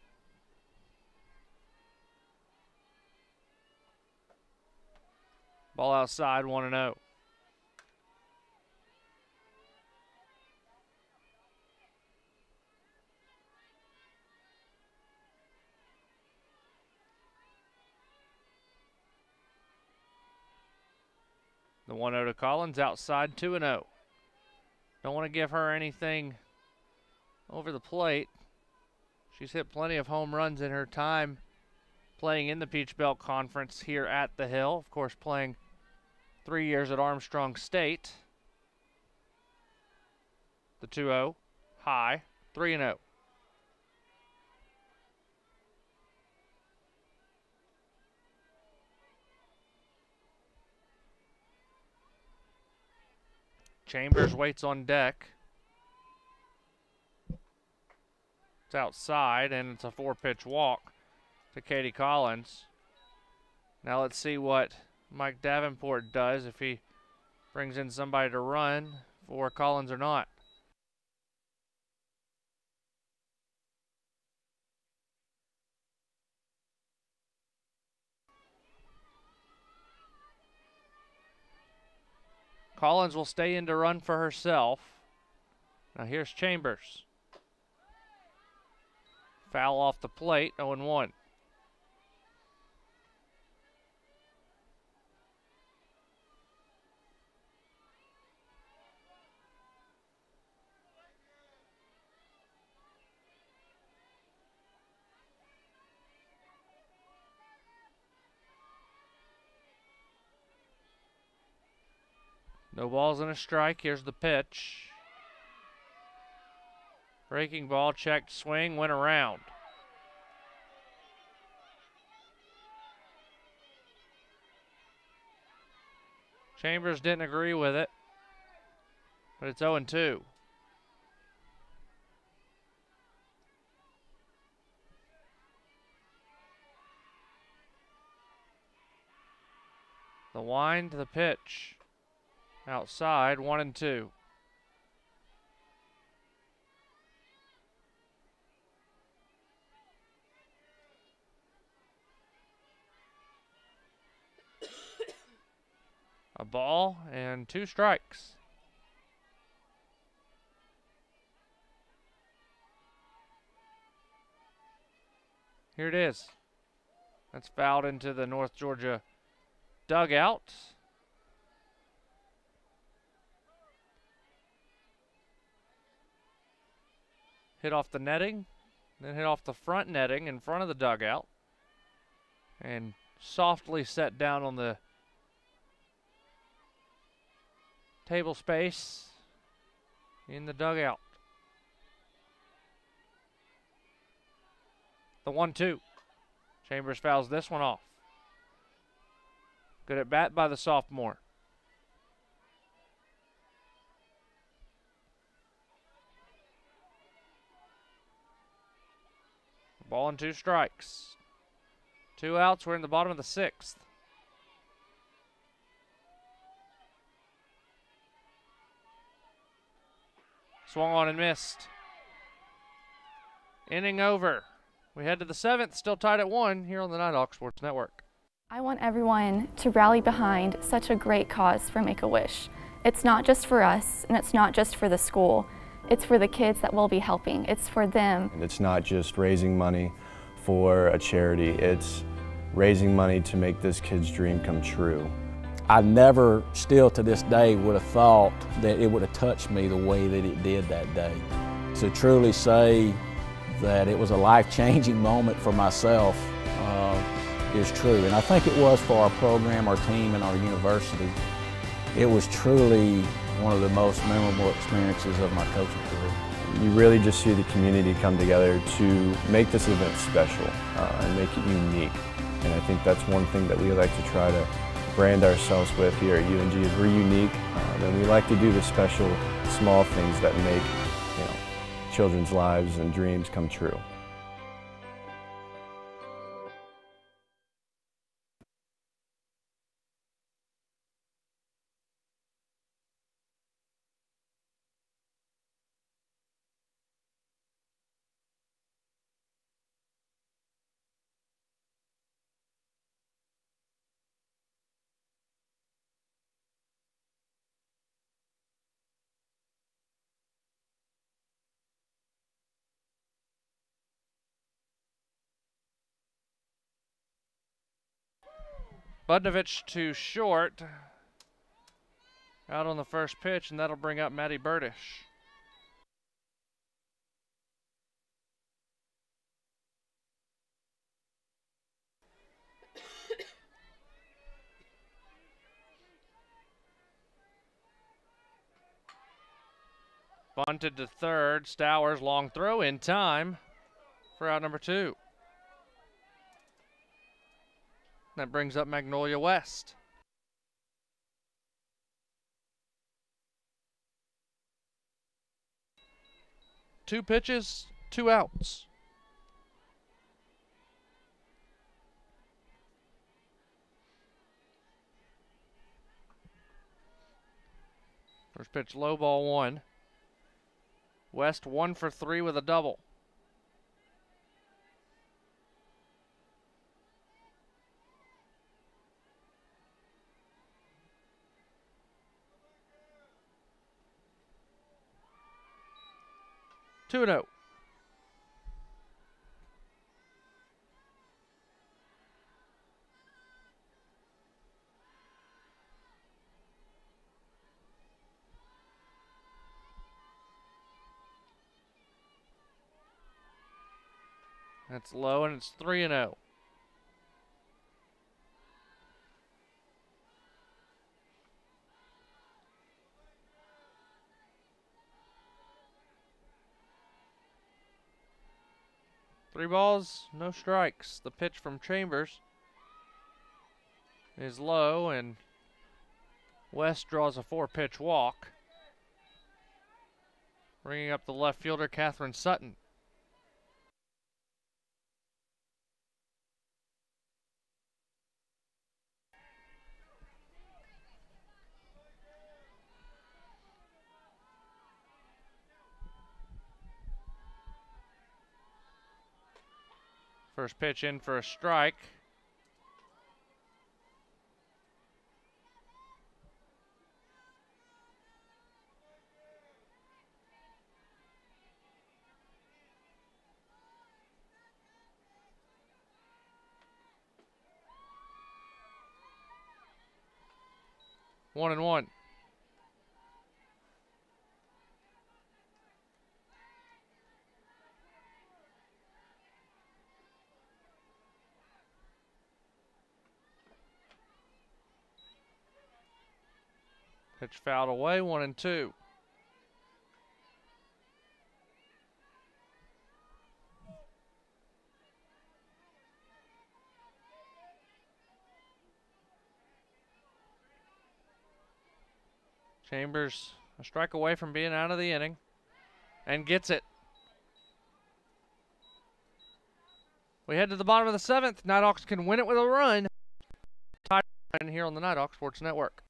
Ball outside, 1-0. The 1-0 to Collins, outside, 2-0. Don't want to give her anything over the plate. She's hit plenty of home runs in her time playing in the Peach Belt Conference here at the Hill. Of course, playing 3 years at Armstrong State. The 2-0, high, 3-0. Chambers waits on deck. It's outside, and it's a 4-pitch walk to Katie Collins. Now let's see what Mike Davenport does, if he brings in somebody to run for Collins or not. Collins will stay in to run for herself. Now here's Chambers. Foul off the plate, 0-1. No balls and a strike. Here's the pitch. Breaking ball, checked swing, went around. Chambers didn't agree with it, but it's 0-2. The wind, the pitch. Outside, 1-2. A ball and 2 strikes. Here it is. That's fouled into the North Georgia dugout. Hit off the netting, then hit off the front netting in front of the dugout, and softly set down on the table space in the dugout. The 1-2. Chambers fouls this one off. Good at bat by the sophomore. Ball and 2 strikes. 2 outs. We're in the bottom of the 6th. Swung on and missed. Inning over. We head to the 7th, still tied at 1 here on the Nighthawks Sports Network. I want everyone to rally behind such a great cause for Make-A-Wish. It's not just for us, and it's not just for the school. It's for the kids that we'll be helping. It's for them. And it's not just raising money for a charity. It's raising money to make this kid's dream come true. I never, still to this day, would have thought that it would have touched me the way that it did that day. To truly say that it was a life-changing moment for myself is true. And I think it was for our program, our team, and our university. It was truly one of the most memorable experiences of my coaching career. You really just see the community come together to make this event special and make it unique. And I think that's one thing that we like to try to brand ourselves with here at UNG is we're unique, and we like to do the special, small things that make children's lives and dreams come true. Budnovich to short. Out on the first pitch, and that'll bring up Matty Burdish. Bunted to third. Stowers, long throw in time for out number 2. That brings up Magnolia West. Two pitches, 2 outs. First pitch, low ball 1. West 1 for 3 with a double. Two and 0. That's low, and it's 3 and 0. Three balls, no strikes. The pitch from Chambers is low, and West draws a 4-pitch walk, bringing up the left fielder, Catherine Sutton. First pitch in for a strike. 1-1. Pitch fouled away, 1-2. Chambers a strike away from being out of the inning and gets it. We head to the bottom of the 7th. Nighthawks can win it with a run. Tied here on the Nighthawks Sports Network.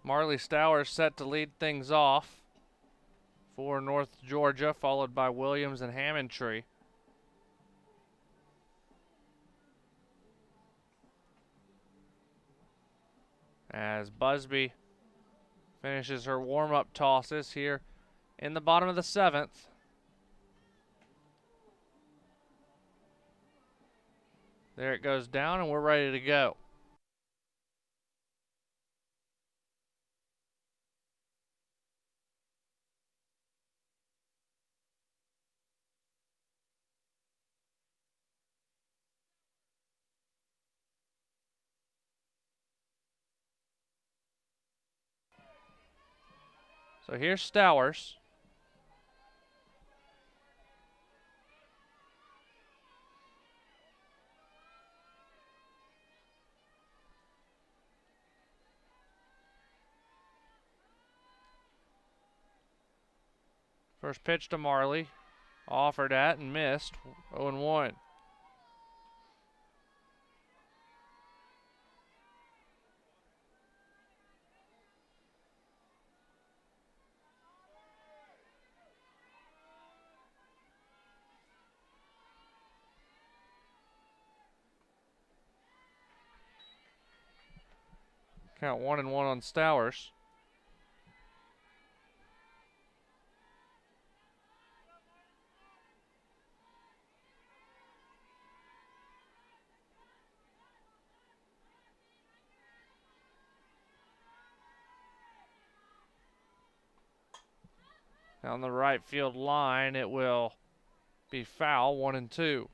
Marley Stowers set to lead things off for North Georgia, followed by Williams and Hammondtree. As Busby finishes her warm-up tosses here in the bottom of the 7th. There it goes down, and we're ready to go. So here's Stowers. First pitch to Marley. Offered at and missed. 0-1. Count 1-1 on Stowers. Down the right field line, it will be foul, 1-2.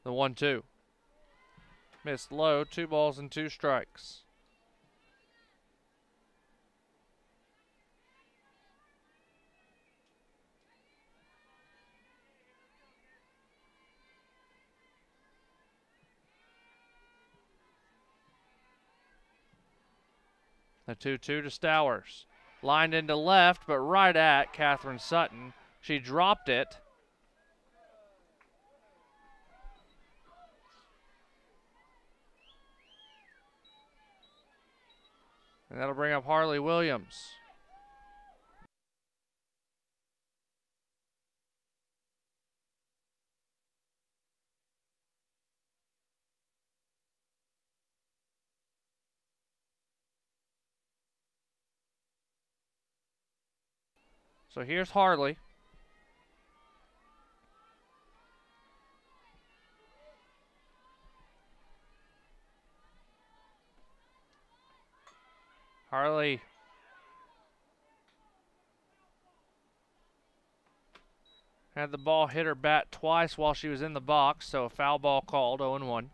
The 1-2. Missed low, 2 balls and 2 strikes. The 2-2 to Stowers. Lined into left, but right at Catherine Sutton. She dropped it. And that'll bring up Harley Williams. So here's Harley. Harley had the ball hit her bat twice while she was in the box, so a foul ball called, 0-1.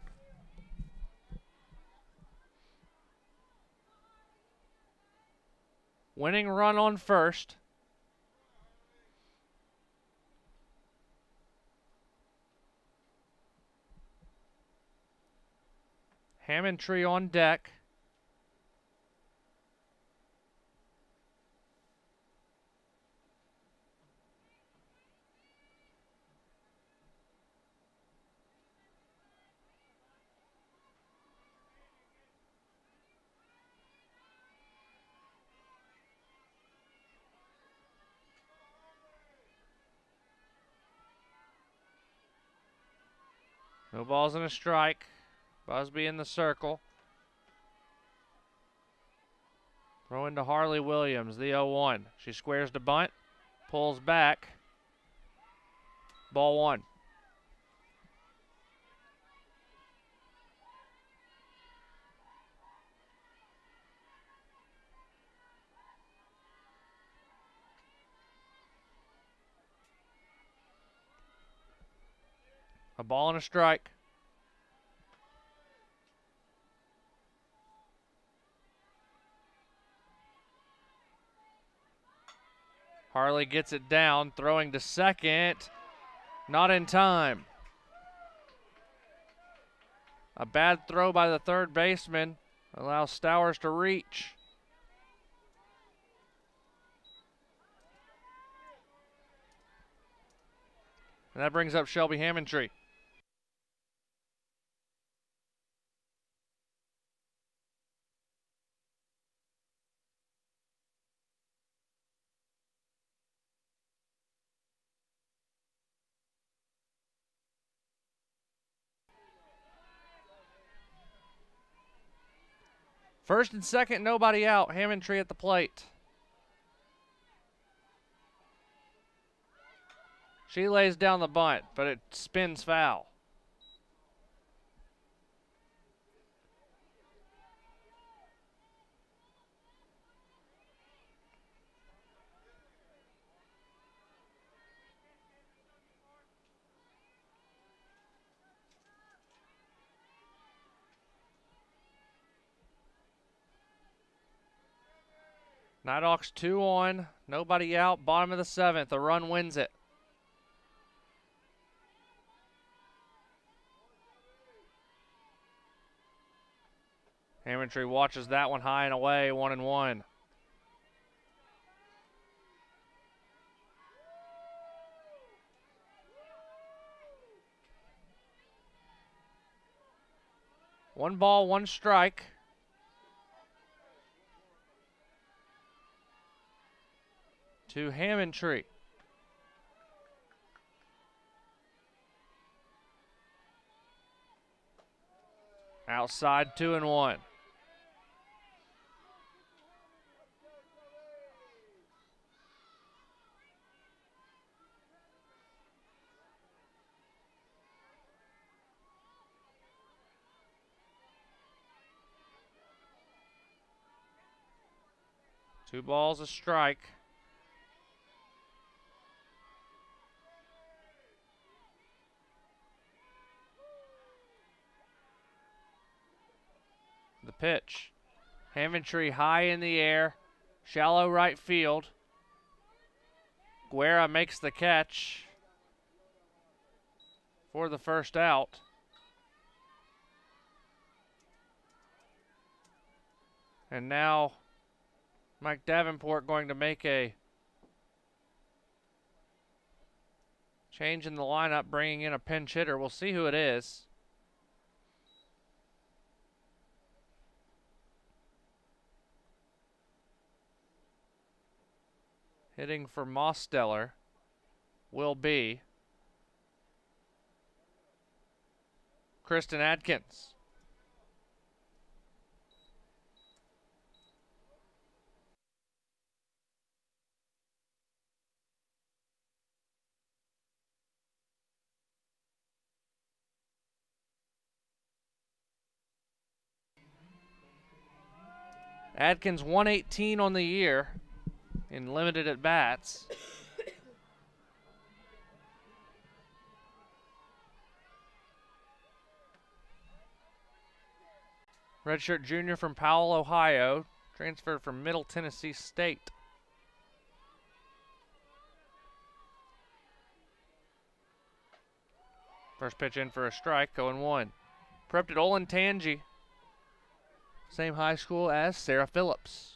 Winning run on first. Hammondtree on deck. No balls and a strike. Busby in the circle. Throw into Harley Williams, the 0-1. She squares to bunt, pulls back. Ball 1. A ball and a strike. Harley gets it down, throwing to second. Not in time. A bad throw by the third baseman allows Stowers to reach. And that brings up Shelby Hammondtree. First and second, nobody out. Hammondtree at the plate. She lays down the bunt, but it spins foul. Nighthawks 2 on, nobody out, bottom of the 7th. A run wins it. Hammondtree watches that one high and away, 1-1. One ball, one strike. To Hammondtree. Outside, 2-1. Two balls, a strike. The pitch. Hammondtree high in the air. Shallow right field. Guerra makes the catch for the first out. And now Mike Davenport going to make a change in the lineup, bringing in a pinch hitter. We'll see who it is. Hitting for Mosteller will be Kristen Adkins. Adkins 118 on the year in limited at bats. Redshirt junior from Powell, Ohio, transferred from Middle Tennessee State. First pitch in for a strike, 0-1. Prepped at Olentangy, same high school as Sarah Phillips.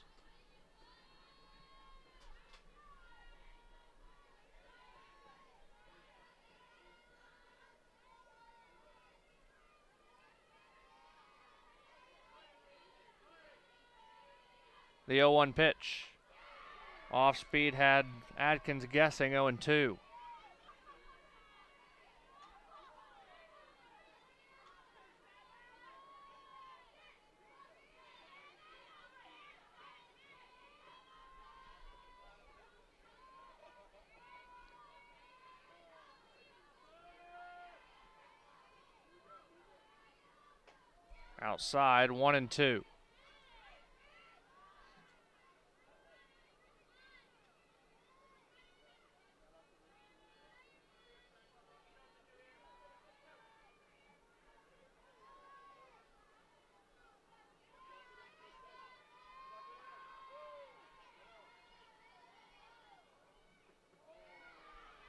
The 0-1 pitch. Off speed had Adkins guessing, 0-2. Outside, 1-2.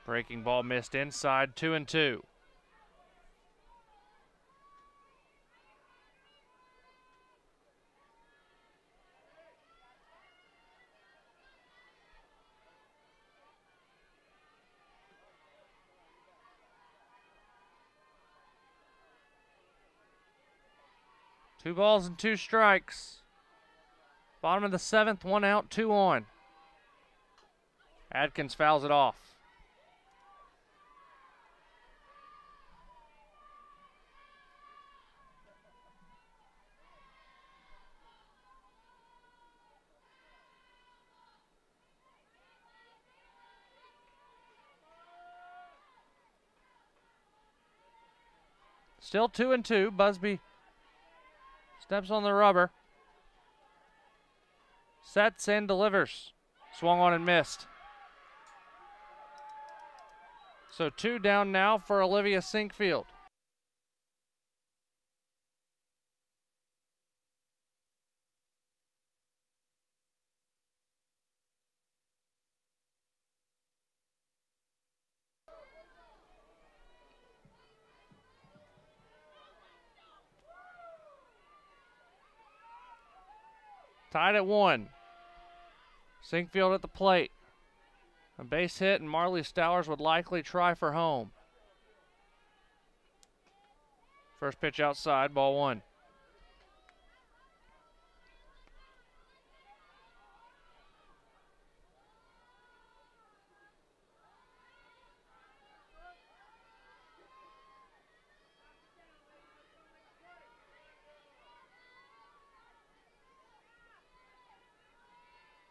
Breaking ball missed inside, 2-2. Two balls and two strikes. Bottom of the seventh, 1 out, 2 on. Adkins fouls it off. Still 2-2. Busby steps on the rubber. Sets and delivers. Swung on and missed. So 2 down now for Olivia Sinkfield. Tied at 1. Sinkfield at the plate. A base hit, and Marley Stowers would likely try for home. First pitch outside, ball 1.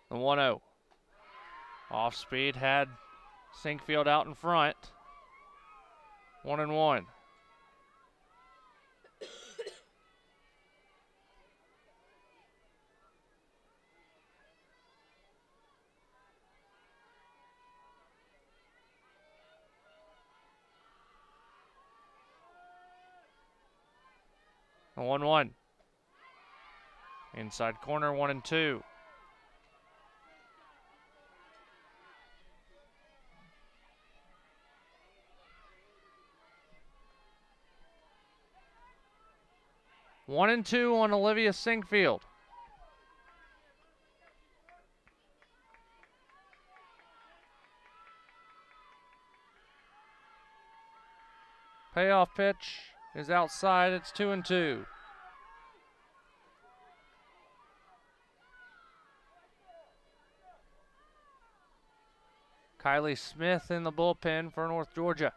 The 1-0. Off speed had Sinkfield out in front. 1-1. The 1-1. Inside corner, 1-2. One and 2 on Olivia Sinkfield. Payoff pitch is outside. It's 2-2. Kylie Smith in the bullpen for North Georgia.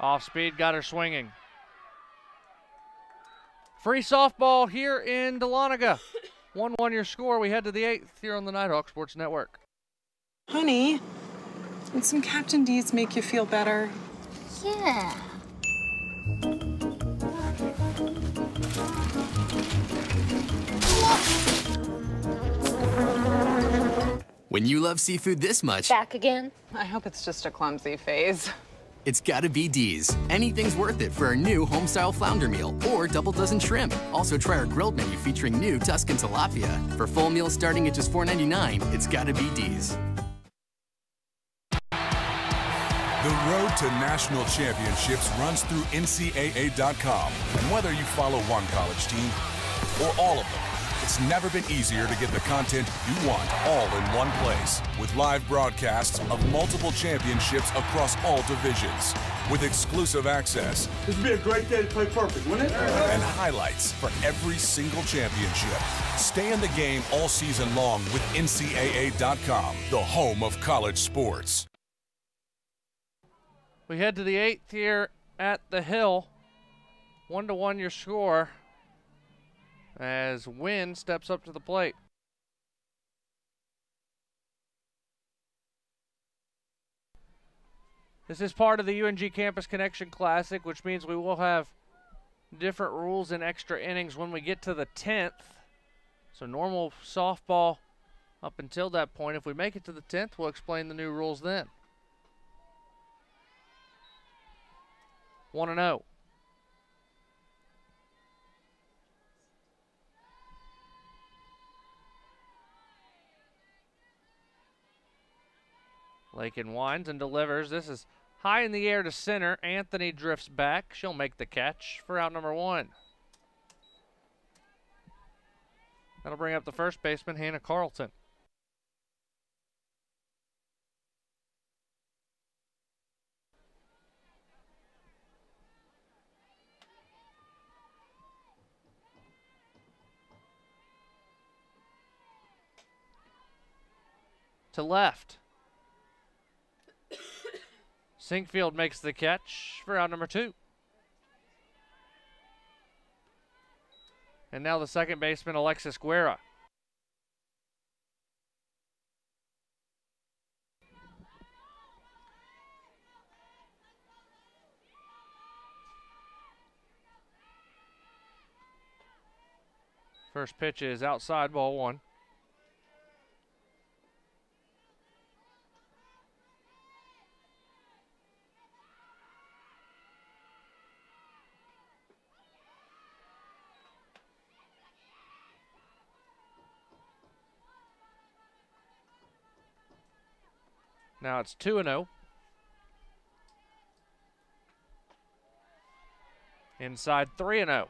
Off speed, got her swinging. Free softball here in Dahlonega. 1-1 your score. We head to the 8th here on the Nighthawks Sports Network. Honey, did some Captain D's make you feel better? Yeah. When you love seafood this much, Back again? I hope it's just a clumsy phase. it's gotta be D's. Anything's worth it for our new home-style flounder meal or double dozen shrimp. Also try our grilled menu featuring new Tuscan tilapia. For full meals starting at just $4.99, it's gotta be D's. The road to national championships runs through NCAA.com. And whether you follow one college team or all of them, it's never been easier to get the content you want all in one place. With live broadcasts of multiple championships across all divisions. With exclusive access. This would be a great day to play perfect, wouldn't it? And highlights for every single championship. Stay in the game all season long with NCAA.com, the home of college sports. We head to the 8th here at the Hill. 1-1 your score as Wynn steps up to the plate. This is part of the UNG Campus Connection Classic, which means we will have different rules and extra innings when we get to the 10th. So normal softball up until that point. If we make it to the 10th, we'll explain the new rules then. 1-0. Lakin winds and delivers. This is high in the air to center. Anthony drifts back. She'll make the catch for out number 1. That'll bring up the first baseman, Hannah Carlton. To left. Sinkfield makes the catch for out number 2. And now the second baseman, Alexis Guerra. First pitch is outside, ball 1. Now it's 2-0. Inside 3-0.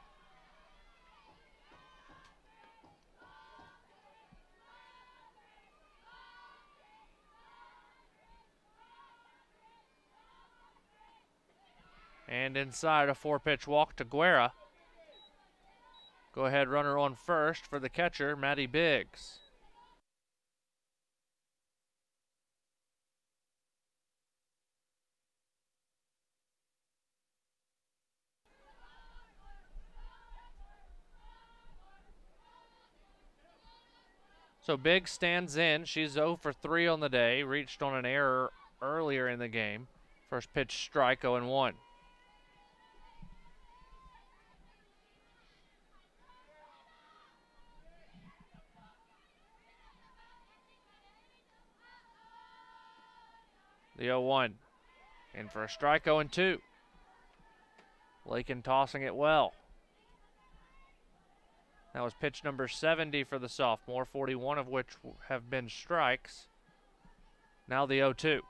And inside a 4-pitch walk to Guerra. Go ahead runner on first for the catcher, Maddie Biggs. So Biggs stands in. She's 0 for 3 on the day. Reached on an error earlier in the game. First pitch strike, 0-1. The 0-1. In for a strike, 0-2. Lakin tossing it well. That was pitch number 70 for the sophomore, 41 of which have been strikes. Now the 0-2.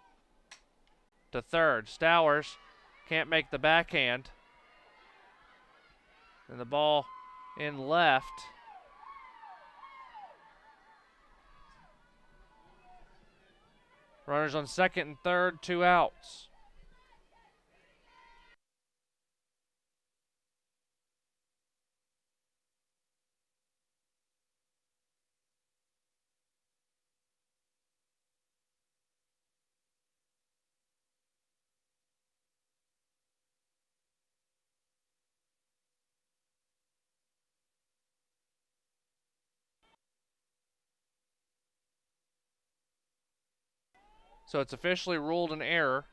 To third, Stowers can't make the backhand. And the ball in left. Runners on second and third, 2 outs. So it's officially ruled an error.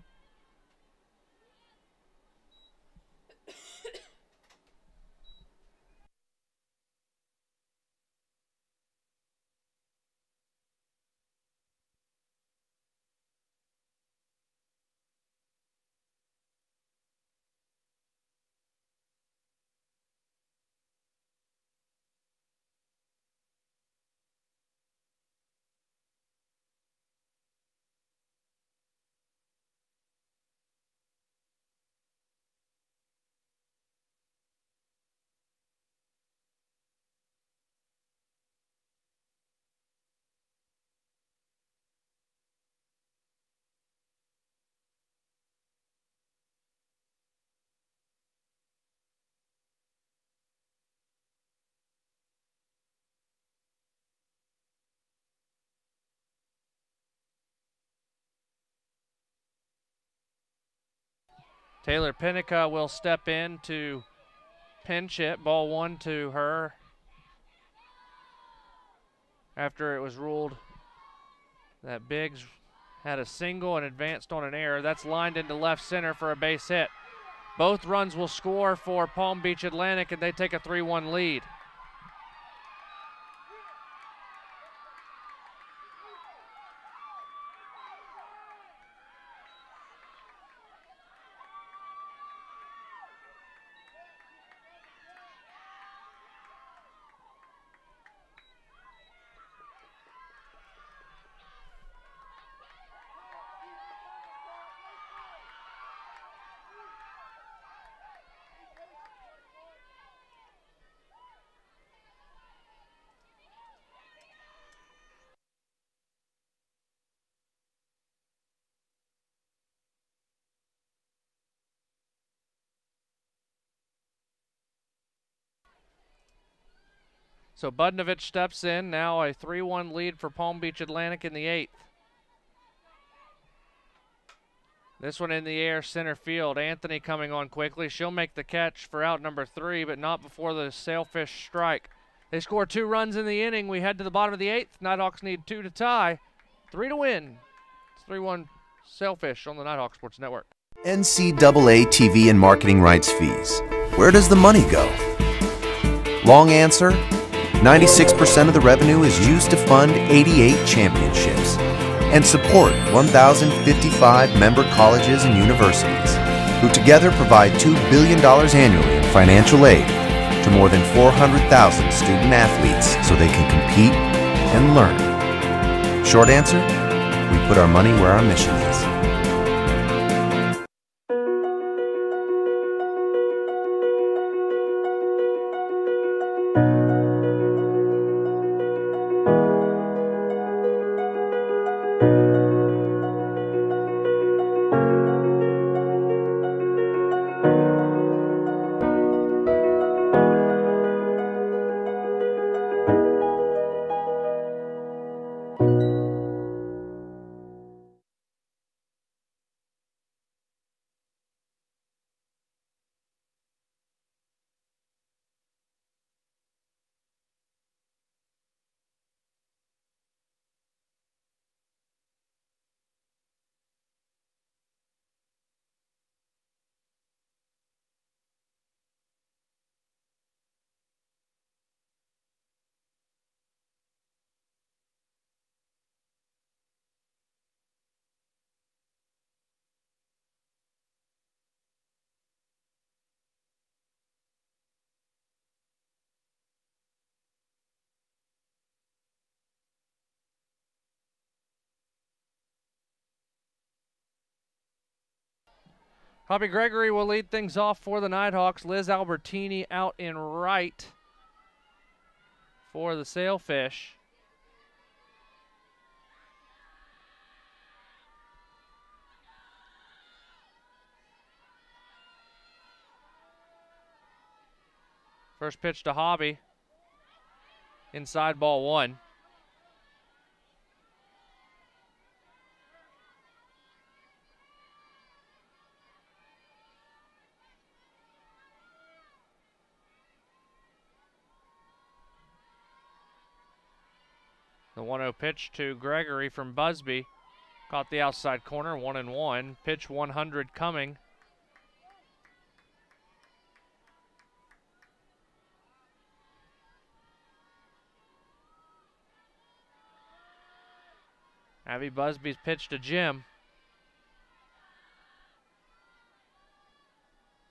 Taylor Pinnica will step in to pinch it. Ball 1 to her after it was ruled that Biggs had a single and advanced on an error. That's lined into left center for a base hit. Both runs will score for Palm Beach Atlantic, and they take a 3-1 lead. So Budnovich steps in, now a 3-1 lead for Palm Beach Atlantic in the 8th. This one in the air, center field. Anthony coming on quickly. She'll make the catch for out number 3, but not before the Sailfish strike. They score 2 runs in the inning. We head to the bottom of the 8th. Nighthawks need 2 to tie, 3 to win. It's 3-1 Sailfish on the Nighthawk Sports Network. NCAA TV and marketing rights fees. Where does the money go? Long answer, 96% of the revenue is used to fund 88 championships and support 1,055 member colleges and universities, who together provide $2 billion annually in financial aid to more than 400,000 student athletes so they can compete and learn. Short answer, we put our money where our mission is. Bobby Gregory will lead things off for the Nighthawks. Liz Albertini out in right for the Sailfish. First pitch to Hobby. Inside ball 1. The 1-0 pitch to Gregory from Busby. Caught the outside corner, 1-1. Pitch 100 coming. Abby Busby's pitch to Jim.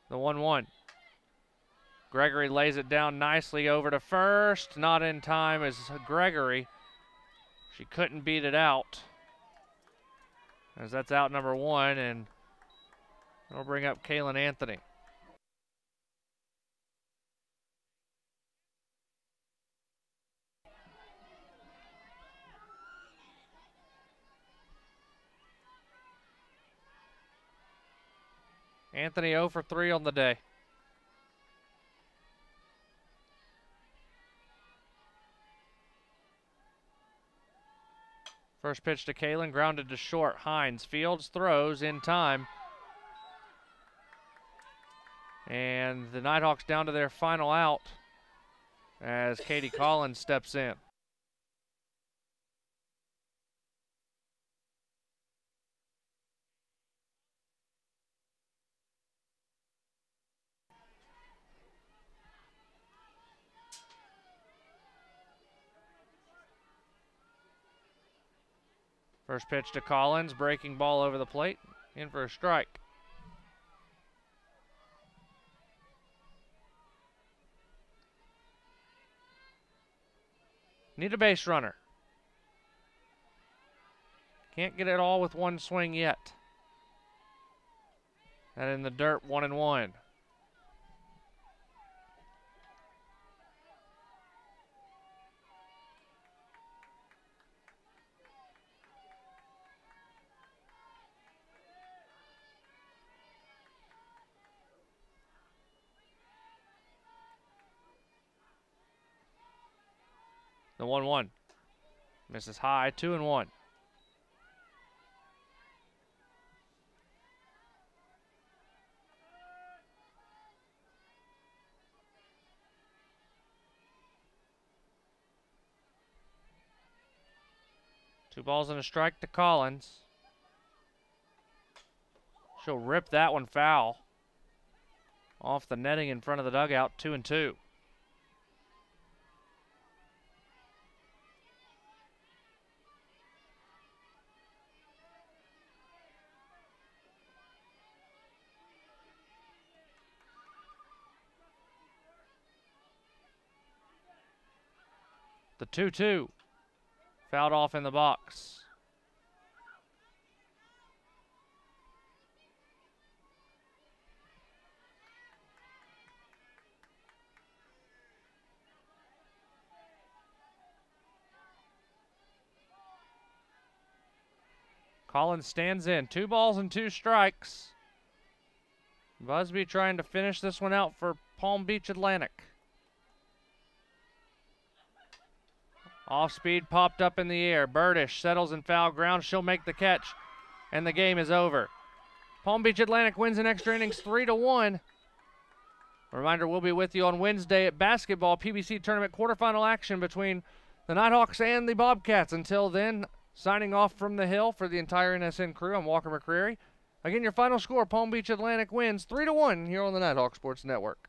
The 1-1. Gregory lays it down nicely over to first. Not in time as Gregory. She couldn't beat it out. As that's out number 1, and it'll bring up Kaylin Anthony. Anthony 0 for 3 on the day. First pitch to Kaylin, grounded to short. Hines fields, throws in time. And the Nighthawks down to their final out as Katie Collins steps in. First pitch to Collins, breaking ball over the plate, in for a strike. Need a base runner. Can't get it all with one swing yet. And in the dirt, 1-1. The 1-1. Misses high, 2-1. Two balls and a strike to Collins. She'll rip that one foul. Off the netting in front of the dugout, 2-2. The 2-2. Fouled off in the box. Collins stands in. 2 balls and 2 strikes. Busby trying to finish this one out for Palm Beach Atlantic. Off speed, popped up in the air. Burdish settles in foul ground. She'll make the catch, and the game is over. Palm Beach Atlantic wins in extra innings 3-1. A reminder, we'll be with you on Wednesday at basketball PBC tournament quarterfinal action between the Nighthawks and the Bobcats. Until then, signing off from the Hill for the entire NSN crew, I'm Walker McCreary. Again, your final score, Palm Beach Atlantic wins 3-1 here on the Nighthawk Sports Network.